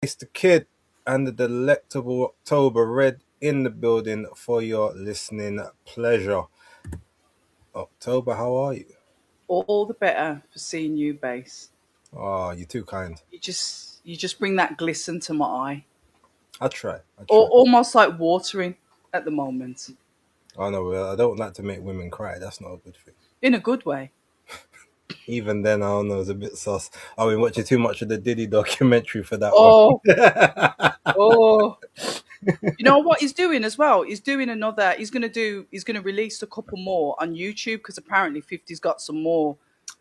It's the kid and the delectable October Red in the building for your listening pleasure. October, how are you? All the better for seeing you, Base. Oh, you're too kind. You just bring that glisten to my eye, I try. I or try. almost like watering at the moment, I know. I don't like to make women cry. That's not a good thing. in a good way. Even then, I don't know. It's a bit sus. I've been watching too much of the Diddy documentary for that one. Oh, oh. You know what he's doing as well? He's doing another. He's gonna release a couple more on YouTube because apparently 50's got some more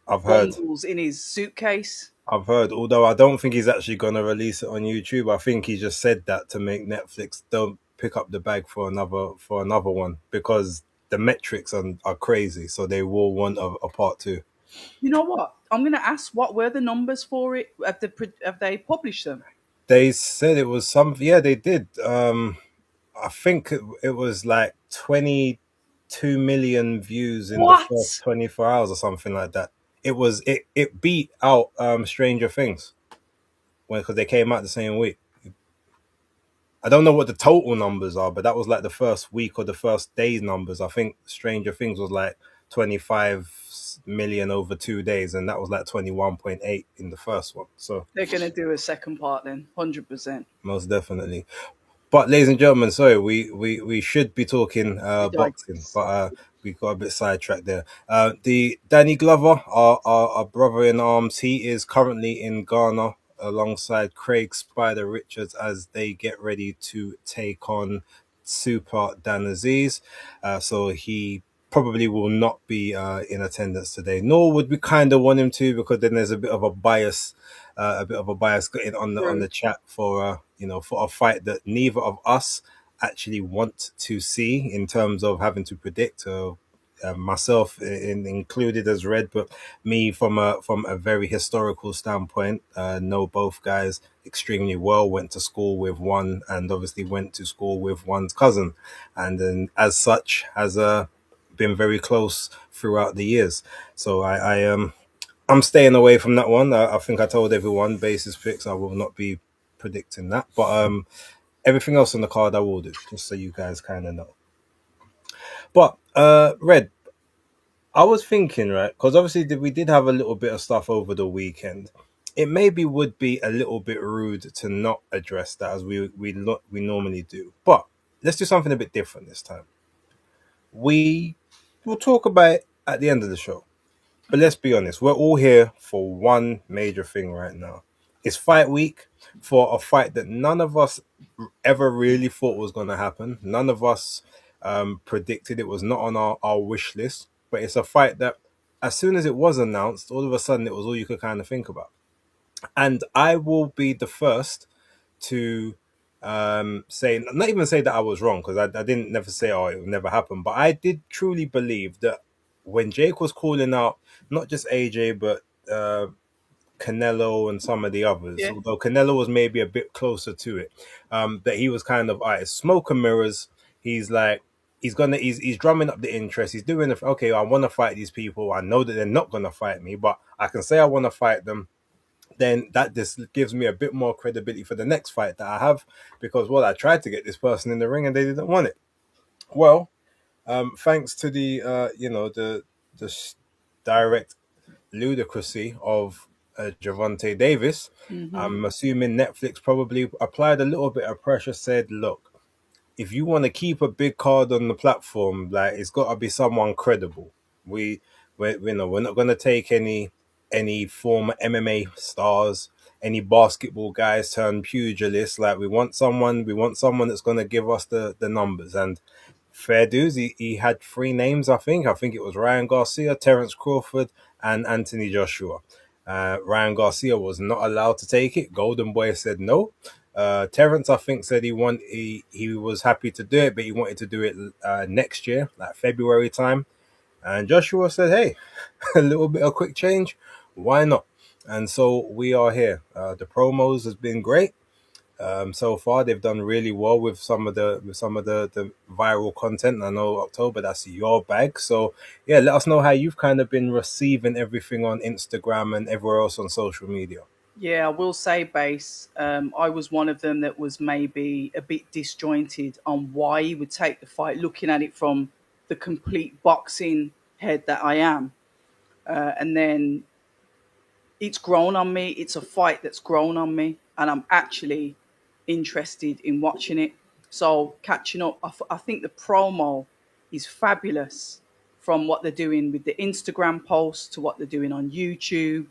I've heard. bundles in his suitcase. I've heard. Although I don't think he's actually going to release it on YouTube. I think he just said that to make Netflix don't pick up the bag for another one because the metrics are crazy. So they will want a part two. You know what? I'm gonna ask what were the numbers for it? Have they published them? They said it was some. Yeah, they did. I think it was like 22 million views in the first What? 24 hours or something like that. It beat out Stranger Things because they came out the same week. I don't know what the total numbers are, but that was like the first week or the first day's numbers. I think Stranger Things was like 25 million over 2 days, and that was like 21.8 in the first one. So They're gonna do a second part then, 100%. most definitely. But ladies and gentlemen, sorry, we should be talking We boxing, but digress. we got a bit sidetracked there. The Danny Glover, our brother in arms, he is currently in Ghana alongside Craig Spider Richards as they get ready to take on Super Dan Aziz. So he probably will not be in attendance today, nor would we kind of want him to, because then there's a bit of a bias getting on True. the chat for for a fight that neither of us actually want to see in terms of having to predict. Myself included as red, but me from a very historical standpoint, know both guys extremely well. Went to school with one, and obviously went to school with one's cousin, and then as such has been very close throughout the years. So I'm staying away from that one. I think I told everyone basis picks. I will not be predicting that, but everything else on the card I will do, just so you guys kind of know. But Red, I was thinking, right, because obviously we did have a little bit of stuff over the weekend. It maybe would be a little bit rude to not address that as we normally do, but let's do something a bit different this time. We will talk about it at the end of the show. But let's be honest, we're all here for one major thing right now. It's fight week for a fight that none of us ever really thought was going to happen. None of us predicted it was not on our wish list. But it's a fight that, as soon as it was announced, all of a sudden it was all you could kind of think about. And I will be the first to say, not even say that I was wrong, because I didn't never say, oh, it will never happen, but I did truly believe that when Jake was calling out not just AJ but Canelo and some of the others, Yeah. although Canelo was maybe a bit closer to it, that he was kind of, all right, smoke and mirrors. He's like, he's drumming up the interest. He's doing okay, I want to fight these people. I know that they're not gonna fight me, but I can say I want to fight them. Then that just gives me a bit more credibility for the next fight that I have, because well, I tried to get this person in the ring and they didn't want it. Well, thanks to the direct ludicrousy of Javante Davis, Hmm. I'm assuming Netflix probably applied a little bit of pressure. Said, look, if you want to keep a big card on the platform, like it's got to be someone credible. We're not going to take any former MMA stars, any basketball guys turned pugilists. Like we want someone that's going to give us the numbers. And fair dues, he had three names. I think it was Ryan Garcia, Terence Crawford, and Anthony Joshua. Ryan Garcia was not allowed to take it. Golden Boy said no. Terence, I think, said he was happy to do it, but he wanted to do it next year, like February time. And Joshua said, "Hey, a little bit of quick change, why not?" And so we are here. The promos has been great so far. They've done really well with some of the viral content. I know October, that's your bag. So yeah, let us know how you've kind of been receiving everything on Instagram and everywhere else on social media. Yeah, I will say, base. I was one of them that was maybe a bit disjointed on why he would take the fight, looking at it from the complete boxing head that I am. And then it's grown on me. It's a fight that's grown on me, and I'm actually interested in watching it. So catching up, I think the promo is fabulous from what they're doing with the Instagram posts to what they're doing on YouTube,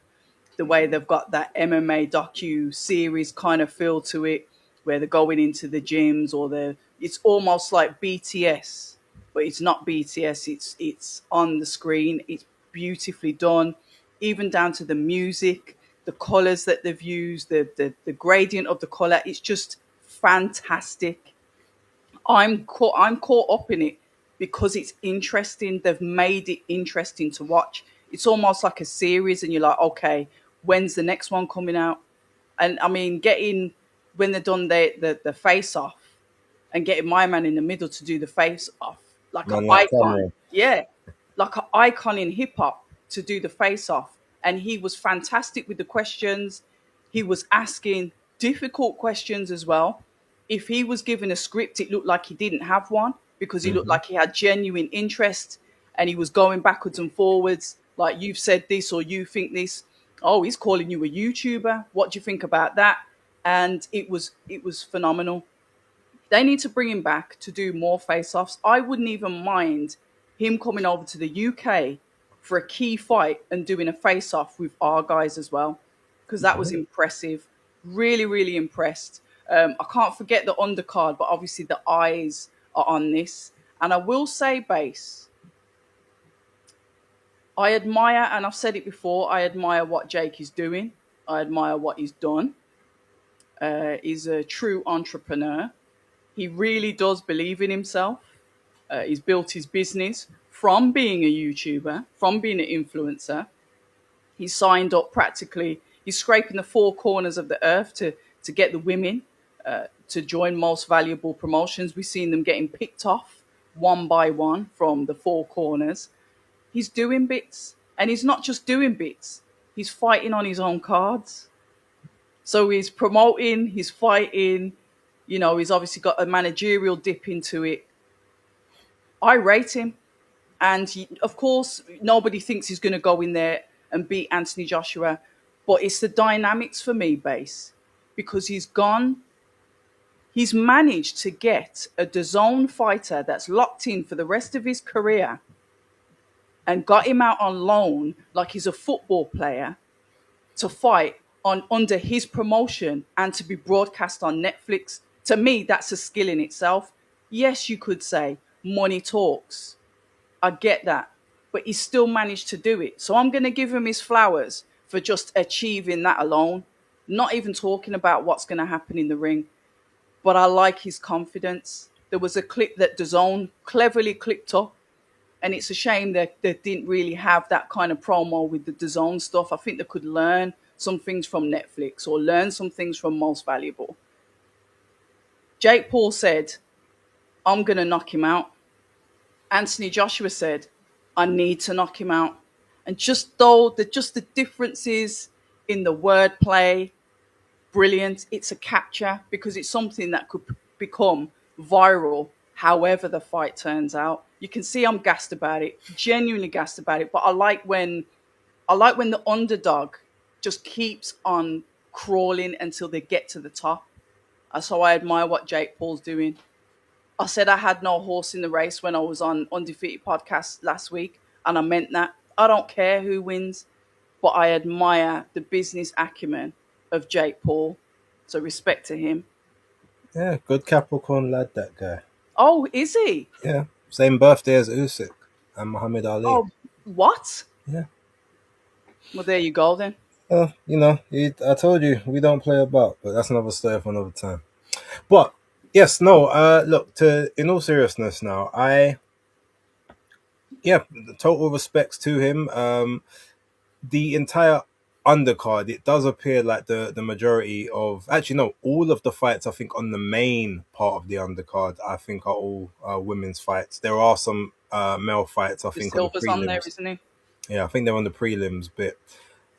the way they've got that MMA docu series kind of feel to it, where they're going into the gyms or it's almost like BTS, but it's not BTS. It's on the screen. It's beautifully done, even down to the music, the colors that they've used, the gradient of the color. It's just fantastic. I'm caught up in it because it's interesting. They've made it interesting to watch. It's almost like a series, and you're like, okay, when's the next one coming out? And I mean, getting when they're done the face off and getting my man in the middle to do the face off, like an Man like icon. Cameron. Yeah, like an icon in hip hop to do the face off. And he was fantastic with the questions. He was asking difficult questions as well. If he was given a script, it looked like he didn't have one because he looked Hmm. like he had genuine interest and he was going backwards and forwards. Like, you've said this or you think this. Oh, he's calling you a YouTuber. What do you think about that? And it was phenomenal. They need to bring him back to do more face-offs. I wouldn't even mind him coming over to the UK for a key fight and doing a face-off with our guys as well, because that was impressive. Really, really impressed. I can't forget the undercard, but obviously the eyes are on this. And I will say, base, I admire, and I've said it before, I admire what Jake is doing. I admire what he's done. He's a true entrepreneur. He really does believe in himself. He's built his business from being a YouTuber, from being an influencer. He's signed up practically. He's scraping the four corners of the earth to get the women to join most valuable promotions. We've seen them getting picked off one by one from the four corners. He's doing bits, and he's not just doing bits. He's fighting on his own cards. So he's promoting, he's fighting. He's obviously got a managerial dip into it. I rate him. And of course, nobody thinks he's going to go in there and beat Anthony Joshua. But it's the dynamics for me, base, because he's managed to get a DAZN fighter that's locked in for the rest of his career and got him out on loan like he's a football player to fight on under his promotion and to be broadcast on Netflix. To me, that's a skill in itself. Yes, you could say money talks. I get that. But he still managed to do it. So I'm going to give him his flowers for just achieving that alone. Not even talking about what's going to happen in the ring. But I like his confidence. There was a clip that DAZN cleverly clipped up. And it's a shame that they didn't really have that kind of promo with the DAZN stuff. I think they could learn some things from Netflix or learn some things from Most Valuable. Jake Paul said, I'm going to knock him out. Anthony Joshua said, I need to knock him out. And just the differences in the wordplay, brilliant. It's a capture because it's something that could become viral however the fight turns out. You can see I'm gassed about it, genuinely gassed about it. But I like when the underdog just keeps on crawling until they get to the top. So I admire what Jake Paul's doing. I said I had no horse in the race when I was on Undefeated Podcast last week, and I meant that. I don't care who wins, but I admire the business acumen of Jake Paul. So respect to him. Yeah, good Capricorn lad, that guy. Oh, is he? Yeah, same birthday as Usyk and Muhammad Ali. Oh, what? Yeah. Well, there you go then. I told you we don't play about, but that's another story for another time. But yes, no. Look, to in all seriousness, now, yeah, total respects to him. The entire undercard, it does appear like the majority of, actually no, all of the fights I think on the main part of the undercard I think are all women's fights. There are some male fights I The think on the Silver's on there, prelims. isn't he? Yeah, I think they're on the prelims bit.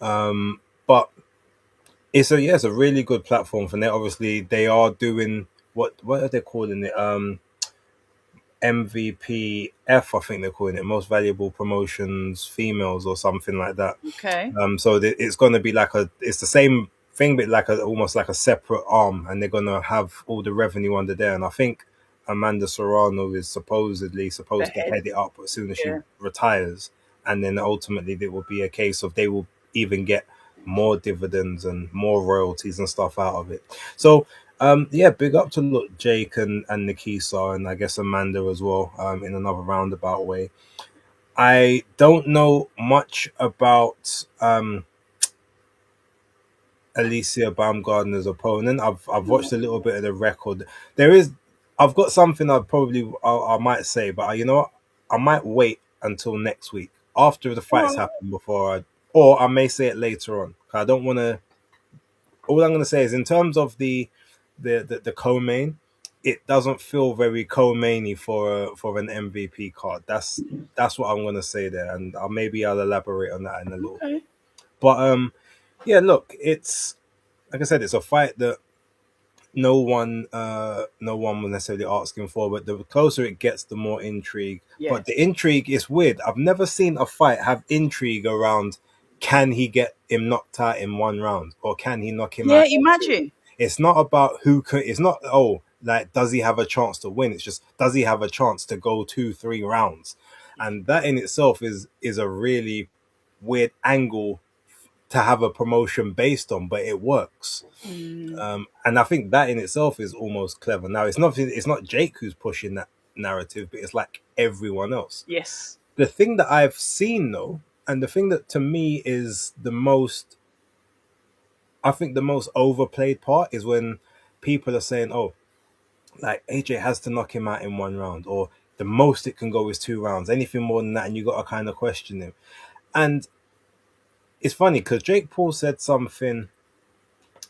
But It's a really good platform for that. Obviously, they are doing what are they calling it? MVPF, I think they're calling it, most valuable promotions females or something like that. Okay. So it's going to be like it's the same thing, but like almost like a separate arm, and they're going to have all the revenue under there. And I think Amanda Serrano is supposedly The supposed to head. head it up as soon as she Yeah. retires, and then ultimately it will be a case of they will even get more dividends and more royalties and stuff out of it. So yeah, big up to look Jake and Nikisa and I guess Amanda as well, in another roundabout way. I don't know much about Alicia Baumgartner's opponent. I've watched No. a little bit of the record. There is, I've got something I might say, but you know what? I might wait until next week after the fights Well, happen before or I may say it later on. I don't want to. All I'm going to say is in terms of the co-main, it doesn't feel very co-mainy for an MVP card. That's what I'm going to say there, and maybe I'll elaborate on that in a little bit. okay. But yeah, look, it's like I said, it's a fight that no one was necessarily asking for, but the closer it gets, the more intrigue. But the Yes. intrigue is weird. I've never seen a fight have intrigue around can he get him knocked out in one round or can he knock him Yeah, out in two. imagine. It's not about who could. It's not like does he have a chance to win. It's just does he have a chance to go 2 3 rounds, and that in itself is a really weird angle to have a promotion based on, but it works. Mm, And I think that in itself is almost clever. Now it's not Jake who's pushing that narrative, but it's like everyone else. yes. The thing that I've seen though, and the thing that to me is the most, I think the most overplayed part is when people are saying, "Oh, like AJ has to knock him out in one round," or the most it can go is 2 rounds. Anything more than that, and you got to kind of question him. And it's funny because Jake Paul said something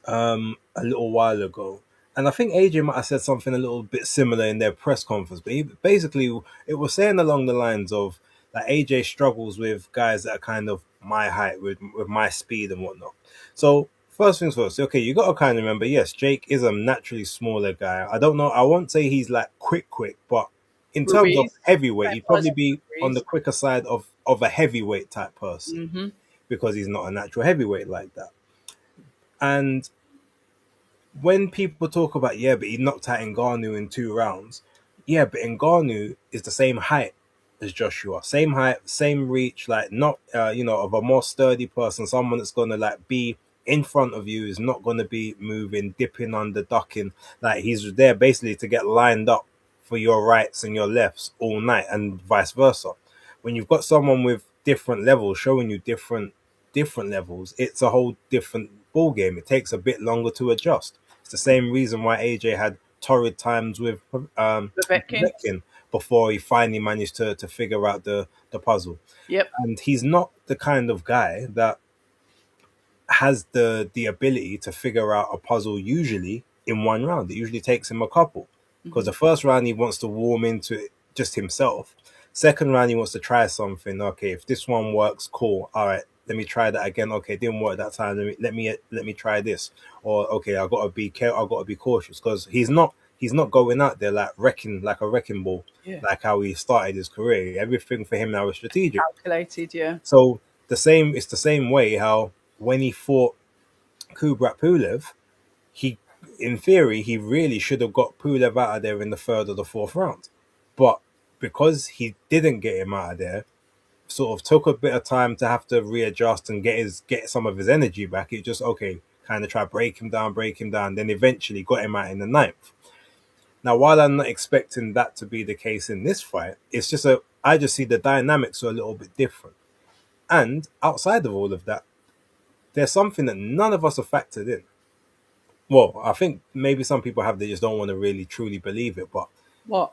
a little while ago. And I think AJ might have said something a little bit similar in their press conference, but basically it was saying along the lines of that AJ struggles with guys that are kind of my height with my speed and whatnot. So first things first, okay, you got to kind of remember, yes, Jake is a naturally smaller guy. I don't know, I won't say he's like quick, but in terms of Ruiz. heavyweight, Same he'd probably person be as on the Ruiz. quicker side of a heavyweight type person Mm-hmm. because he's not a natural heavyweight like that. And when people talk about but he knocked out Ngannou in 2 rounds, but Ngannou is the same height as Joshua, same height, same reach, like not of a more sturdy person, someone that's gonna like be in front of you is not gonna be moving, dipping under, ducking. Like he's there basically to get lined up for your rights and your lefts all night, and vice versa. When you've got someone with different levels showing you different levels, it's a whole different ball game. It takes a bit longer to adjust. It's the same reason why AJ had torrid times with Povetkin. Povetkin before he finally managed to figure out the puzzle. Yep. And he's not the kind of guy that has the ability to figure out a puzzle usually in one round. It usually takes him a couple because Mm-hmm. the first round he wants to warm into it just himself. Second round he wants to try something. Okay, if this one works, cool. All right, let me try that again. Okay, it didn't work that time. Let me try this. Or okay, I gotta be careful. I gotta be cautious because he's not going out there like wrecking like a wrecking ball Yeah. like how he started his career. Everything for him now is strategic. Calculated. Yeah. So it's the same way how when he fought Kubrat Pulev, he in theory he really should have got Pulev out of there in the third or the fourth round. But because he didn't get him out of there, sort of took a bit of time to have to readjust and get some of his energy back. It just okay, kind of try break him down, then eventually got him out in the ninth. Now while I'm not expecting that to be the case in this fight, it's just I just see the dynamics are a little bit different. And outside of all of that, there's something that none of us have factored in. Well, I think maybe some people have, they just don't want to really truly believe it. But What?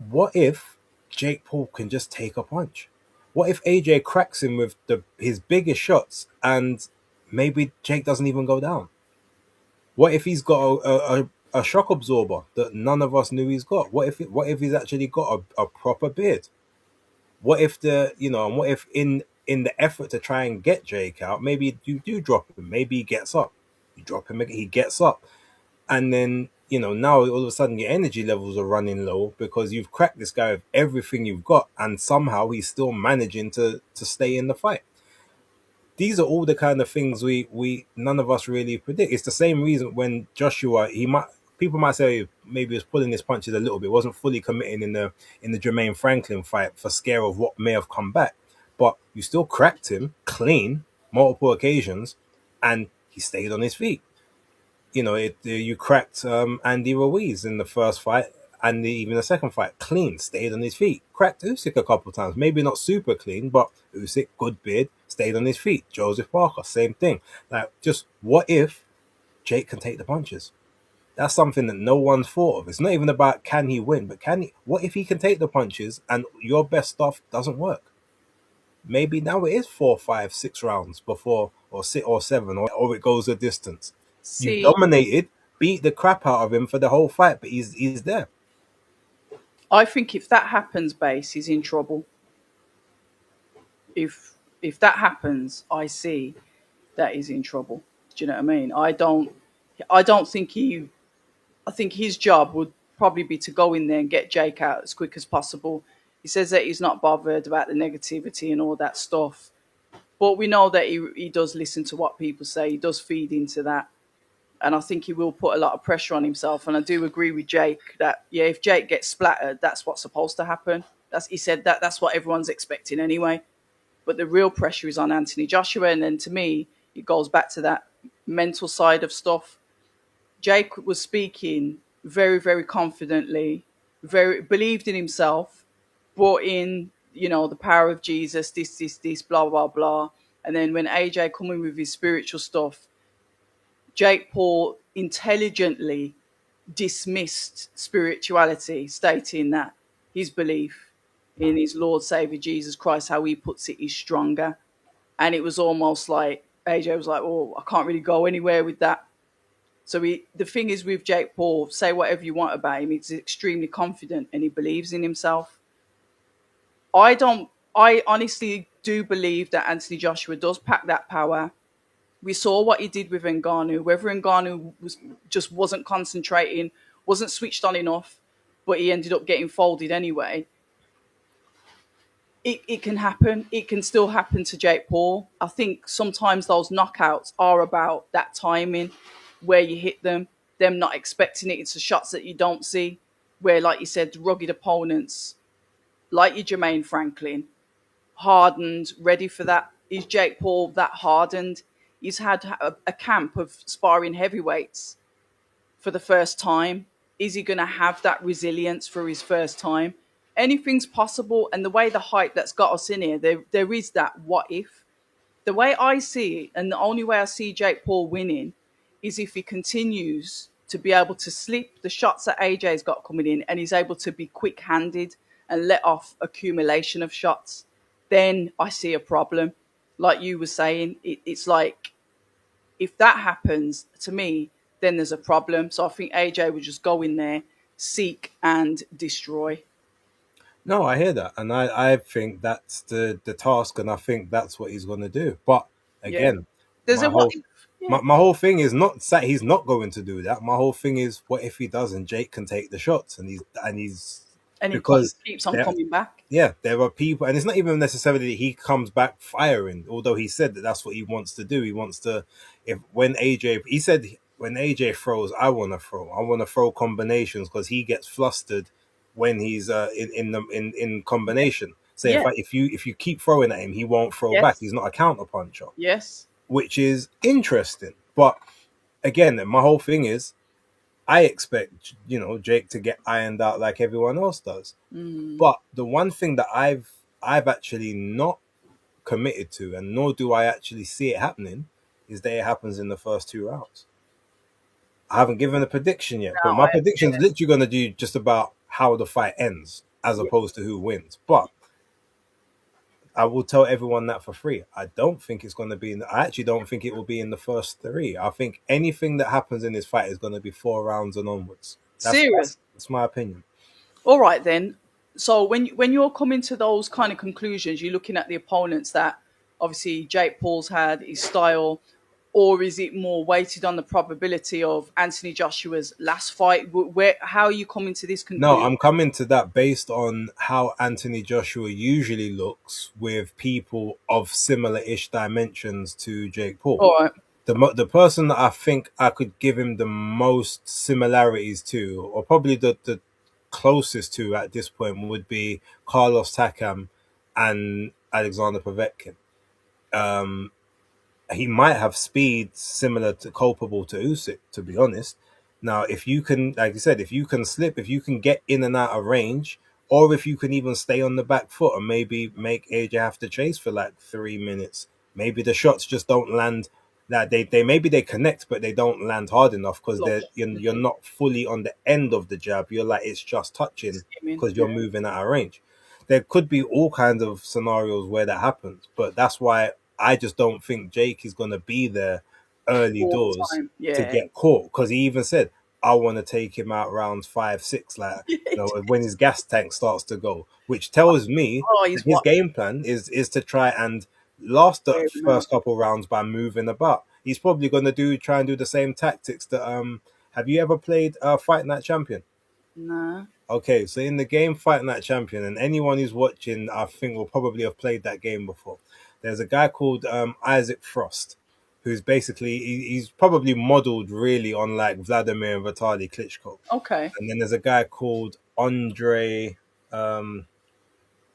what if Jake Paul can just take a punch? What if AJ cracks him with his biggest shots and maybe Jake doesn't even go down? What if he's got a shock absorber that none of us knew he's got? What if he's actually got a proper beard? What if and what if in the effort to try and get Jake out, maybe you do drop him, maybe he gets up. You drop him again, he gets up. And then, now all of a sudden your energy levels are running low because you've cracked this guy with everything you've got, and somehow he's still managing to stay in the fight. These are all the kind of things we none of us really predict. It's the same reason when Joshua, he might people might say maybe he was pulling his punches a little bit, wasn't fully committing in the Jermaine Franklin fight for scare of what may have come back. But you still cracked him clean multiple occasions, and he stayed on his feet. You cracked Andy Ruiz in the first fight, and even the second fight, clean, stayed on his feet. Cracked Usyk a couple of times, maybe not super clean, but Usyk, good beard, stayed on his feet. Joseph Parker, same thing. Like, just what if Jake can take the punches? That's something that no one's thought of. It's not even about can he win, but can he? What if he can take the punches and your best stuff doesn't work? Maybe now it is 4, 5, 6 rounds before, or 6 or 7, or it goes a distance. You've See, dominated, beat the crap out of him for the whole fight, but he's there. I think if that happens, Base, he's in trouble. If that happens, I see that he's in trouble. Do you know what I mean? I don't think he I think his job would probably be to go in there and get Jake out as quick as possible. He says that he's not bothered about the negativity and all that stuff. But we know that he does listen to what people say. He does feed into that. And I think he will put a lot of pressure on himself. And I do agree with Jake that, yeah, if Jake gets splattered, that's what's supposed to happen. He said that's what everyone's expecting anyway. But the real pressure is on Anthony Joshua. And then to me, it goes back to that mental side of stuff. Jake was speaking very, very confidently, very believed in himself, brought in, the power of Jesus, this, blah, blah, blah. And then when AJ come in with his spiritual stuff, Jake Paul intelligently dismissed spirituality, stating that his belief in his Lord Savior Jesus Christ, how he puts it, is stronger. And it was almost like AJ was like, "Oh, I can't really go anywhere with that." So the thing is with Jake Paul, say whatever you want about him, he's extremely confident and he believes in himself. I don't. I honestly do believe that Anthony Joshua does pack that power. We saw what he did with Ngannou. Whether Ngannou wasn't concentrating, wasn't switched on enough, but he ended up getting folded anyway. It can happen. It can still happen to Jake Paul. I think sometimes those knockouts are about that timing, where you hit them not expecting it. It's the shots that you don't see, where, like you said, rugged opponents, like your Jermaine Franklin, hardened, ready for that. Is Jake Paul that hardened? He's had a camp of sparring heavyweights for the first time. Is he going to have that resilience for his first time? Anything's possible. And the way the hype that's got us in here, there is that what if. The way I see it, and the only way I see Jake Paul winning, is if he continues to be able to slip the shots that AJ's got coming in and he's able to be quick handed and let off accumulation of shots. Then I see a problem. Like you were saying, it's like if that happens to me, then there's a problem. So I think AJ would just go in there, seek and destroy. No, I hear that, and I think that's the task, and I think that's what he's going to do. But Yeah. again, There's my a what whole if. Yeah. my whole thing is not that he's not going to do that. My whole thing is what if he does, and Jake can take the shots, and he's And he because keeps on there, coming back. yeah, there are people, and it's not even necessarily that he comes back firing. Although he said that that's what he wants to do. He wants to, if when AJ, he said when AJ throws, I want to throw. I want to throw combinations because he gets flustered when he's in combination. Say Yeah. if you keep throwing at him, he won't throw back. Yes. He's not a counter puncher, Yes. which is interesting. But again, my whole thing is I expect Jake to get ironed out like everyone else does. Mm. But the one thing that I've actually not committed to, and nor do I actually see it happening, is that it happens in the first 2 rounds. I haven't given a prediction yet, but No, my I prediction is literally going to do just about how the fight ends, as yeah. opposed to who wins. But I will tell everyone that for free. I don't think it's going to be. I actually don't think it will be in the first three. I think anything that happens in this fight is going to be 4 rounds and onwards. That's Serious. that's, that's my opinion. All right then. So when you're coming to those kind of conclusions, you're looking at the opponents that obviously Jake Paul's had, his style. or is it more weighted on the probability of Anthony Joshua's last fight? How are you coming to this No, conclusion? I'm coming to that based on how Anthony Joshua usually looks with people of similar-ish dimensions to Jake Paul. All right. The person that I think I could give him the most similarities to, or probably the closest to at this point, would be Carlos Takam and Alexander Povetkin. Um, he might have speed similar to culpable to Usyk, to be honest. Now, if you can, like you said, if you can slip, if you can get in and out of range, or if you can even stay on the back foot and maybe make AJ have to chase for like 3 minutes, maybe the shots just don't land. That they maybe they connect, but they don't land hard enough because Flush. you're not fully on the end of the jab. You're like it's just touching Skimming. because Yeah. you're moving out of range. There could be all kinds of scenarios where that happens, but that's why I just don't think Jake is going to be there early All the doors time. to Yeah. get caught because he even said, I want to take him out rounds 5, 6, like, when his gas tank starts to go, which tells me Oh, that he's his what? game plan is to try and last the Wearing out. first couple rounds by moving about. He's probably going to try and do the same tactics that, have you ever played Fight Night Champion? Nah. Okay, so in the game Fight Night Champion, and anyone who's watching, I think will probably have played that game before. There's a guy called Isaac Frost, who's basically he's probably modeled really on like Vladimir and Vitaly Klitschko. Okay. And then there's a guy called Andre, um,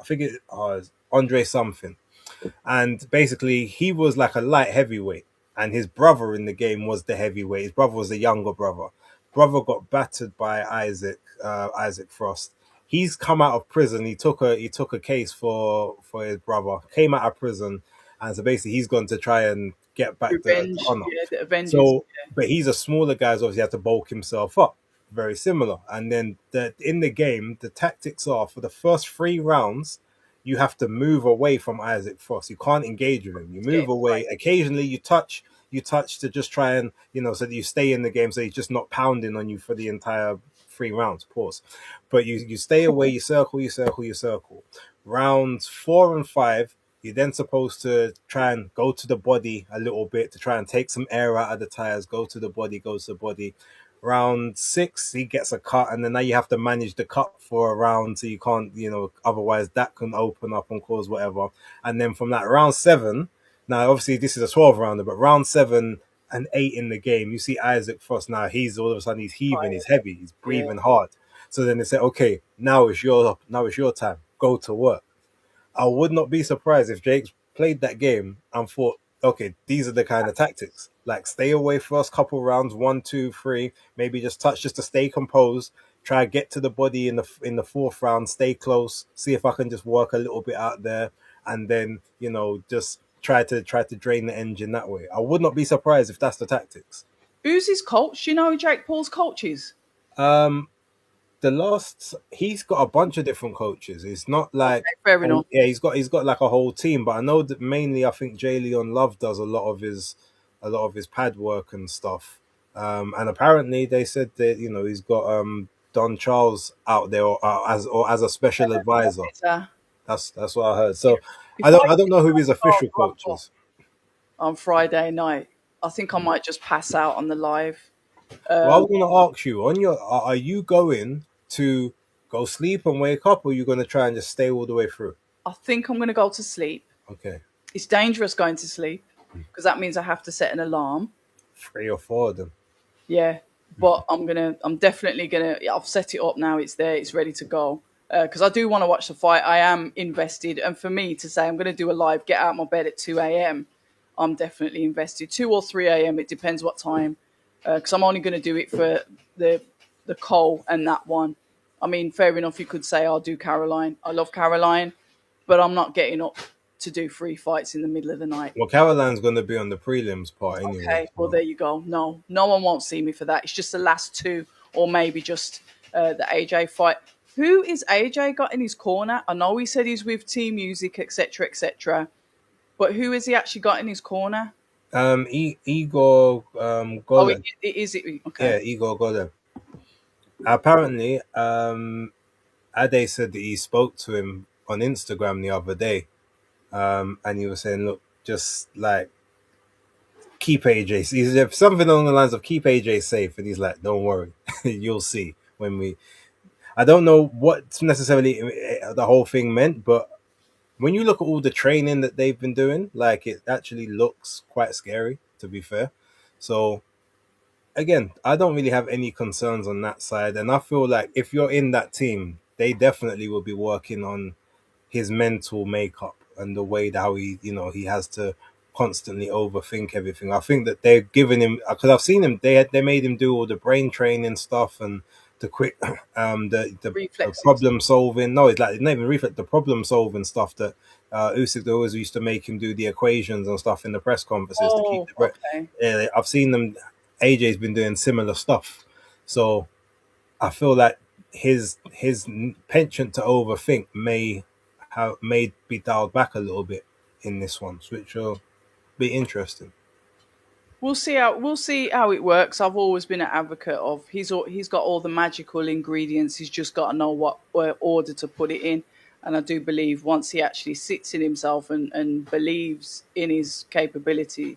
I think it's Andre something, and basically he was like a light heavyweight, and his brother in the game was the heavyweight. His brother was the younger brother. Brother got battered by Isaac Frost. He's come out of prison. He took a case for his brother. Came out of prison, and so basically he's gone to try and get back the Revenge. honor. Yeah, the Avengers. So, but he's a smaller guy, so obviously had to bulk himself up. Very similar. And then in the game, the tactics are for the first 3 rounds, you have to move away from Isaac Frost. You can't engage with him. You Yeah. move away. Occasionally, you touch to just try and so that you stay in the game, so he's just not pounding on you for the entire 3 rounds. Pause. But you stay away. You circle. You circle. You circle. Rounds 4 and 5. You're then supposed to try and go to the body a little bit to try and take some air out of the tires. Go to the body. Go to the body. Round 6, he gets a cut, and then now you have to manage the cut for a round, so you can't, otherwise that can open up and cause whatever. And then from that round 7, now obviously this is a 12 rounder, but round 7 and 8 in the game, you see Isaac Frost now. He's all of a sudden he's heaving, he's heavy, he's Yeah. breathing hard. So then they say, okay, now it's your time. Go to work. I would not be surprised if Jake's played that game and thought, okay, these are the kind of tactics. Like stay away first couple rounds, 1, 2, 3, maybe just touch just to stay composed. Try to get to the body in the fourth round, stay close, see if I can just work a little bit out there, and then just try to drain the engine that way. I would not be surprised if that's the tactics. Who's his coach? Do you know who Jake Paul's coach is? Um, he's got a bunch of different coaches. It's not like Okay, fair enough. yeah, he's got like a whole team, but I know that mainly I think Jay Leon Love does a lot of his pad work and stuff. And apparently they said that he's got Don Charles out there or as a special advisor. It's, That's what I heard. So I if don't I I don't know who his official coach start is. on Friday night, I think I might just pass out on the live. Well, I was going to ask you are you going to go sleep and wake up, or are you going to try and just stay all the way through? I think I'm going to go to sleep. Okay, It's dangerous going to sleep because that means I have to set an alarm. 3 or 4 of them. Yeah, but I'm definitely gonna. I've set it up now. It's there. It's ready to go. Because I do want to watch the fight. I am invested, and for me to say I'm going to do a live, get out of my bed at 2 a.m. I'm definitely invested. 2 or 3 a.m. It depends what time. Because I'm only going to do it for the Cole and that one. I mean, fair enough. You could say I'll do Caroline. I love Caroline, but I'm not getting up to do 3 fights in the middle of the night. Well, Caroline's going to be on the prelims part anyway. Okay, well there you go. No, no one won't see me for that. It's just the last two, or maybe just the AJ fight. Who is AJ got in his corner? I know he said he's with Team Music, etc., etc. But who has he actually got in his corner? Igor Oh, Golem. it is it. Yeah, Okay, Igor Golem. Apparently, Ade said that he spoke to him on Instagram the other day, and he was saying, "Look, just like keep AJ. He's something along the lines of keep AJ safe, and he's like, "Don't worry, you'll see when we." I don't know what necessarily the whole thing meant, but when you look at all the training that they've been doing, like it actually looks quite scary. To be fair, so again, I don't really have any concerns on that side, and I feel like if you're in that team, they definitely will be working on his mental makeup and the way that how he has to constantly overthink everything. I think that they're giving him because I've seen him. They made him do all the brain training stuff and the quick the Reflexes. problem solving. No, it's like it's not even reflect the problem solving stuff that Usyk they always used to make him do the equations and stuff in the press conferences to keep Oh, the breath. okay. Yeah, I've seen them. AJ's been doing similar stuff, so I feel like his penchant to overthink may be dialed back a little bit in this one, which will be interesting. We'll see how it works. I've always been an advocate of he's got all the magical ingredients. He's just got to know what order to put it in. And I do believe once he actually sits in himself and believes in his capability,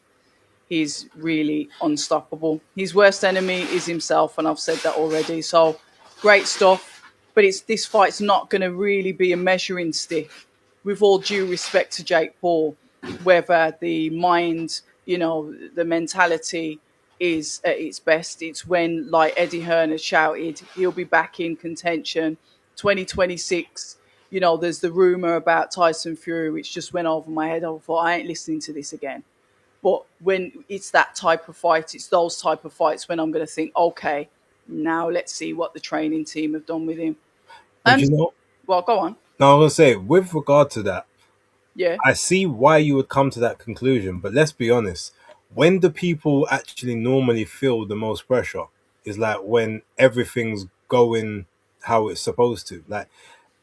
he's really unstoppable. His worst enemy is himself, and I've said that already. So great stuff. But it's this fight's not going to really be a measuring stick, with all due respect to Jake Paul, whether the mind, the mentality is at its best. It's when, like Eddie Hearn has shouted, he'll be back in contention 2026. There's the rumor about Tyson Fury, which just went over my head. I thought, I ain't listening to this again. But when it's that type of fight, it's those type of fights when I'm going to think, okay, now let's see what the training team have done with him. But And well, go on. now I'm gonna say with regard to that, Yeah, I see why you would come to that conclusion. But let's be honest, when do people actually normally feel the most pressure? Is like when everything's going how it's supposed to. Like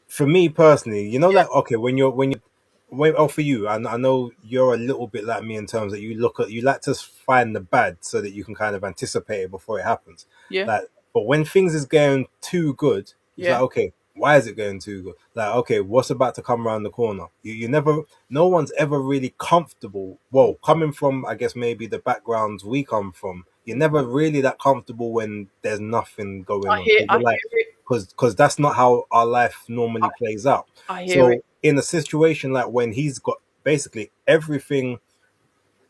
for me personally, yeah, like okay, oh, for you, I know you're a little bit like me in terms that you like to find the bad so that you can kind of anticipate it before it happens. yeah, Like, but when things is going too good, it's like yeah. okay, why is it going too good? Like, okay, what's about to come around the corner? You never, no one's ever really comfortable. Well, coming from, I guess maybe the backgrounds we come from, you're never really that comfortable when there's nothing going on because I you're like, hear it. because that's not how our life I, normally plays out. I hear it. So in a situation like when he's got basically everything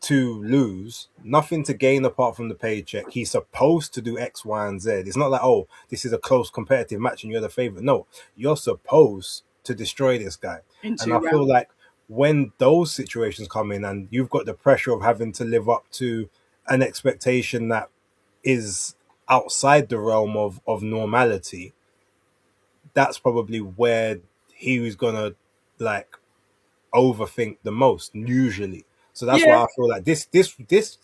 to lose, nothing to gain apart from the paycheck, he's supposed to do X, Y, and Z. It's not like, oh, this is a close competitive match and you're the favorite. No, you're supposed to destroy this guy. In And I two feel rounds. like when those situations come in and you've got the pressure of having to live up to an expectation that is outside the realm of normality, that's probably where he was gonna like overthink the most usually. So that's Yeah. why I feel like this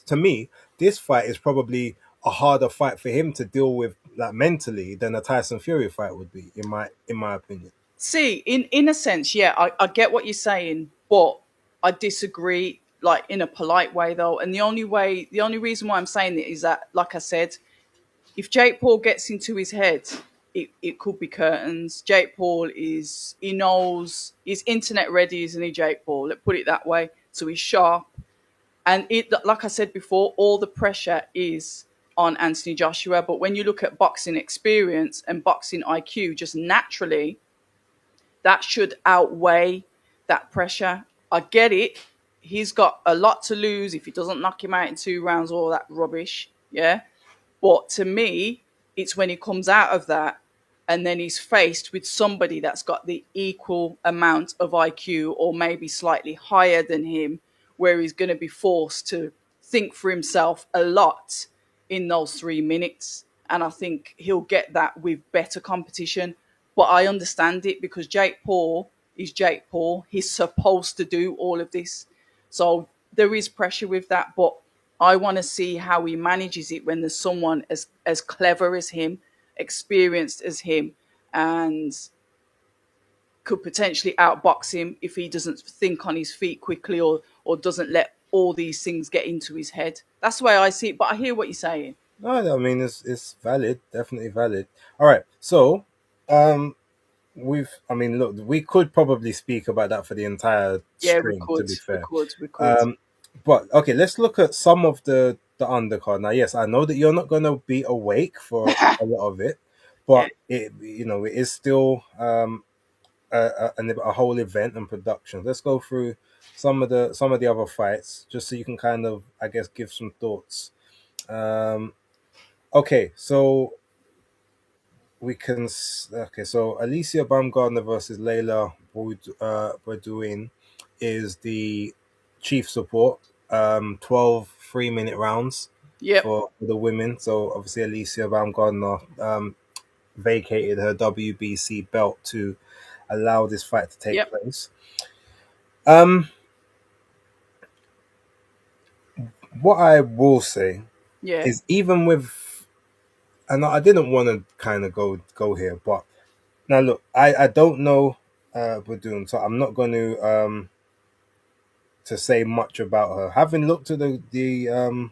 to me, this fight is probably a harder fight for him to deal with like mentally than a Tyson Fury fight would be, in my opinion. See, in a sense, yeah, I get what you're saying, but I disagree, like in a polite way though. And the only reason why I'm saying it is that, like I said, if Jake Paul gets into his head, it could be curtains. Jake Paul he knows he's internet ready, isn't he, Jake Paul? Let's put it that way. So he's sharp. And like I said before, all the pressure is on Anthony Joshua. But when you look at boxing experience and boxing IQ, just naturally, that should outweigh that pressure. I get it. He's got a lot to lose if he doesn't knock him out in 2 rounds, all that rubbish. Yeah. But to me, it's when he comes out of that and then he's faced with somebody that's got the equal amount of IQ or maybe slightly higher than him, where he's going to be forced to think for himself a lot in those 3 minutes. And I think he'll get that with better competition. But I understand it because Jake Paul is Jake Paul. He's supposed to do all of this. So there is pressure with that. But I want to see how he manages it when there's someone as clever as him, experienced as him, and could potentially outbox him if he doesn't think on his feet quickly or doesn't let all these things get into his head. That's the way I see it. But I hear what you're saying. No, I mean it's valid, definitely valid. All right, so um, I mean, look, we could probably speak about that for the entire Yeah, we stream. To could, be we fair, could, we could. um, but okay, let's look at some of the undercard. Now, yes, I know that you're not going to be awake for a lot of it, Yeah. but it is still a whole event and production. Let's go through some of the other fights just so you can kind of, I guess, give some thoughts. Um, okay, so okay, so Alicia Baumgardner versus Layla Boudoin is the chief support. 12 3-minute rounds Yep. for the women. So obviously Alicia Baumgardner vacated her WBC belt to allow this fight to take Yep. place. Um, what I will say Yeah. is, even with, and I didn't want to kind of go here, but now look, I don't know Badoon, so I'm not going to say much about her. Having looked at the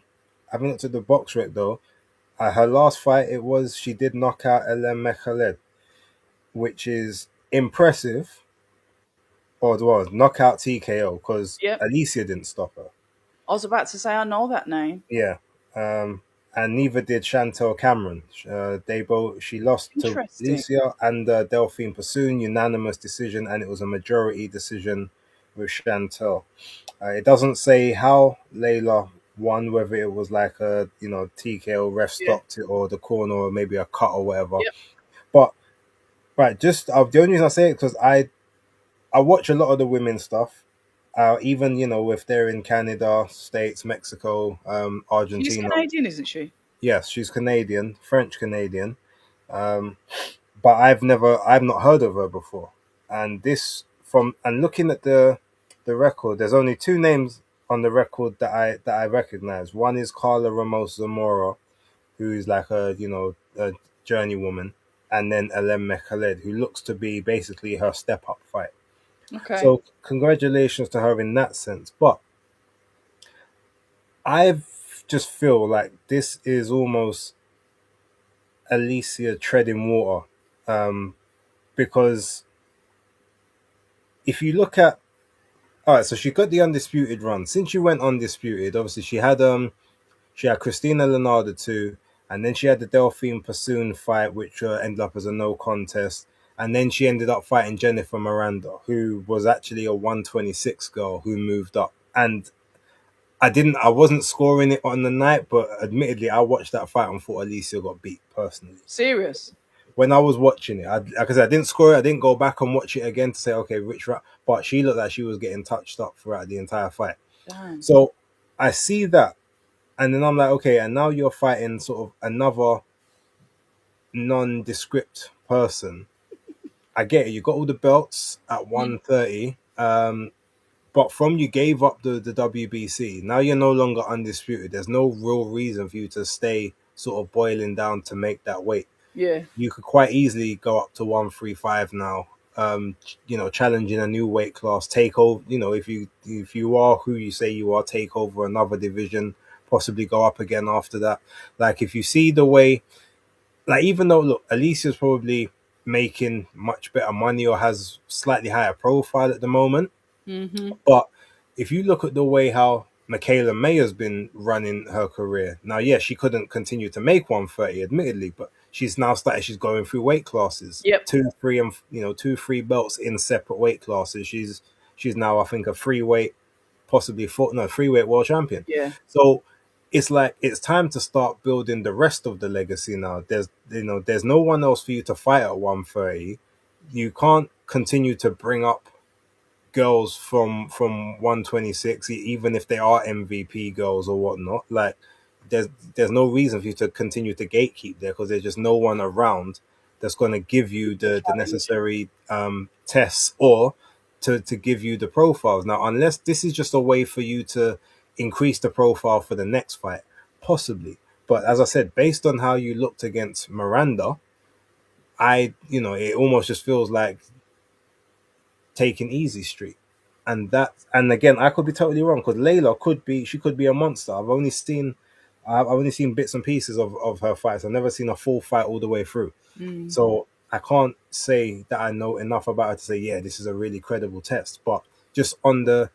box rec though, her last fight, it was, she did knock out Ellen Mekhaled, which is impressive, or it was knockout TKO because Yep. Alicia didn't stop her. I was about to say I know that name. Yeah. And neither did Chantel Cameron. She lost to Interesting. Alicia and Delphine Pursoon, unanimous decision, and it was a majority decision with Chantel. It doesn't say how Layla won, whether it was like a TKO, ref Yeah. stopped it, or the corner, or maybe a cut or whatever. Yep. But right, just the only reason I say it because I watch a lot of the women's stuff. Even if they're in Canada, States, Mexico, She's Argentina. Canadian, isn't she? Yes, she's Canadian, French Canadian. Um, but I've not heard of her before. And looking at the record, there's only two names on the record that I recognize. One is Carla Ramos Zamora, who is like a journeywoman, and then Alem Mekhaled, who looks to be basically her step up fight. Okay. So congratulations to her in that sense. But I just feel like this is almost Alicia treading water, um, because if you look at, all right, so she got the undisputed run. Since she went undisputed, obviously she had Christina Leonardo too, and then she had the Delphine Pursoon fight, which ended up as a no contest. And then she ended up fighting Jennifer Miranda, who was actually a 126 girl who moved up. And I wasn't scoring it on the night, but admittedly, I watched that fight and thought Alicia got beat personally. Serious. When I was watching it, because I didn't score it, I didn't go back and watch it again to say, okay, which round. But she looked like she was getting touched up throughout the entire fight. Damn. So I see that, and then I'm like, okay, and now you're fighting sort of another nondescript person. I get it. You got all the belts at Mm. 130. But from you gave up the WBC, now you're no longer undisputed. There's no real reason for you to stay sort of boiling down to make that weight. Yeah. You could quite easily go up to 135 now. Challenging a new weight class, take over. If you are who you say you are, take over another division, possibly go up again after that. Like if you see the way, like even though look, Alicia's probably making much better money or has slightly higher profile at the moment, Mm-hmm. but if you look at the way how Michaela May has been running her career, now, yes, she couldn't continue to make 130, admittedly, but she's now started, she's going through weight classes, Yep. two, three, and two, three belts in separate weight classes. She's now, I think, a free weight, possibly four, no, free weight world champion. Yeah. So it's like it's time to start building the rest of the legacy now. There's no one else for you to fight at 130. You can't continue to bring up girls from 126, even if they are MVP girls or whatnot. Like there's there's no reason for you to continue to gatekeep there because there's just no one around that's going to give you The the challenge. necessary tests or to give you the profiles. Now, unless this is just a way for you to increase the profile for the next fight, possibly. But as I said, based on how you looked against Miranda, it almost just feels like taking easy street. And again, I could be totally wrong because Layla could be a monster. I've only seen bits and pieces of her fights. I've never seen a full fight all the way through. Mm. So I can't say that I know enough about her to say, yeah, this is a really credible test. But just on the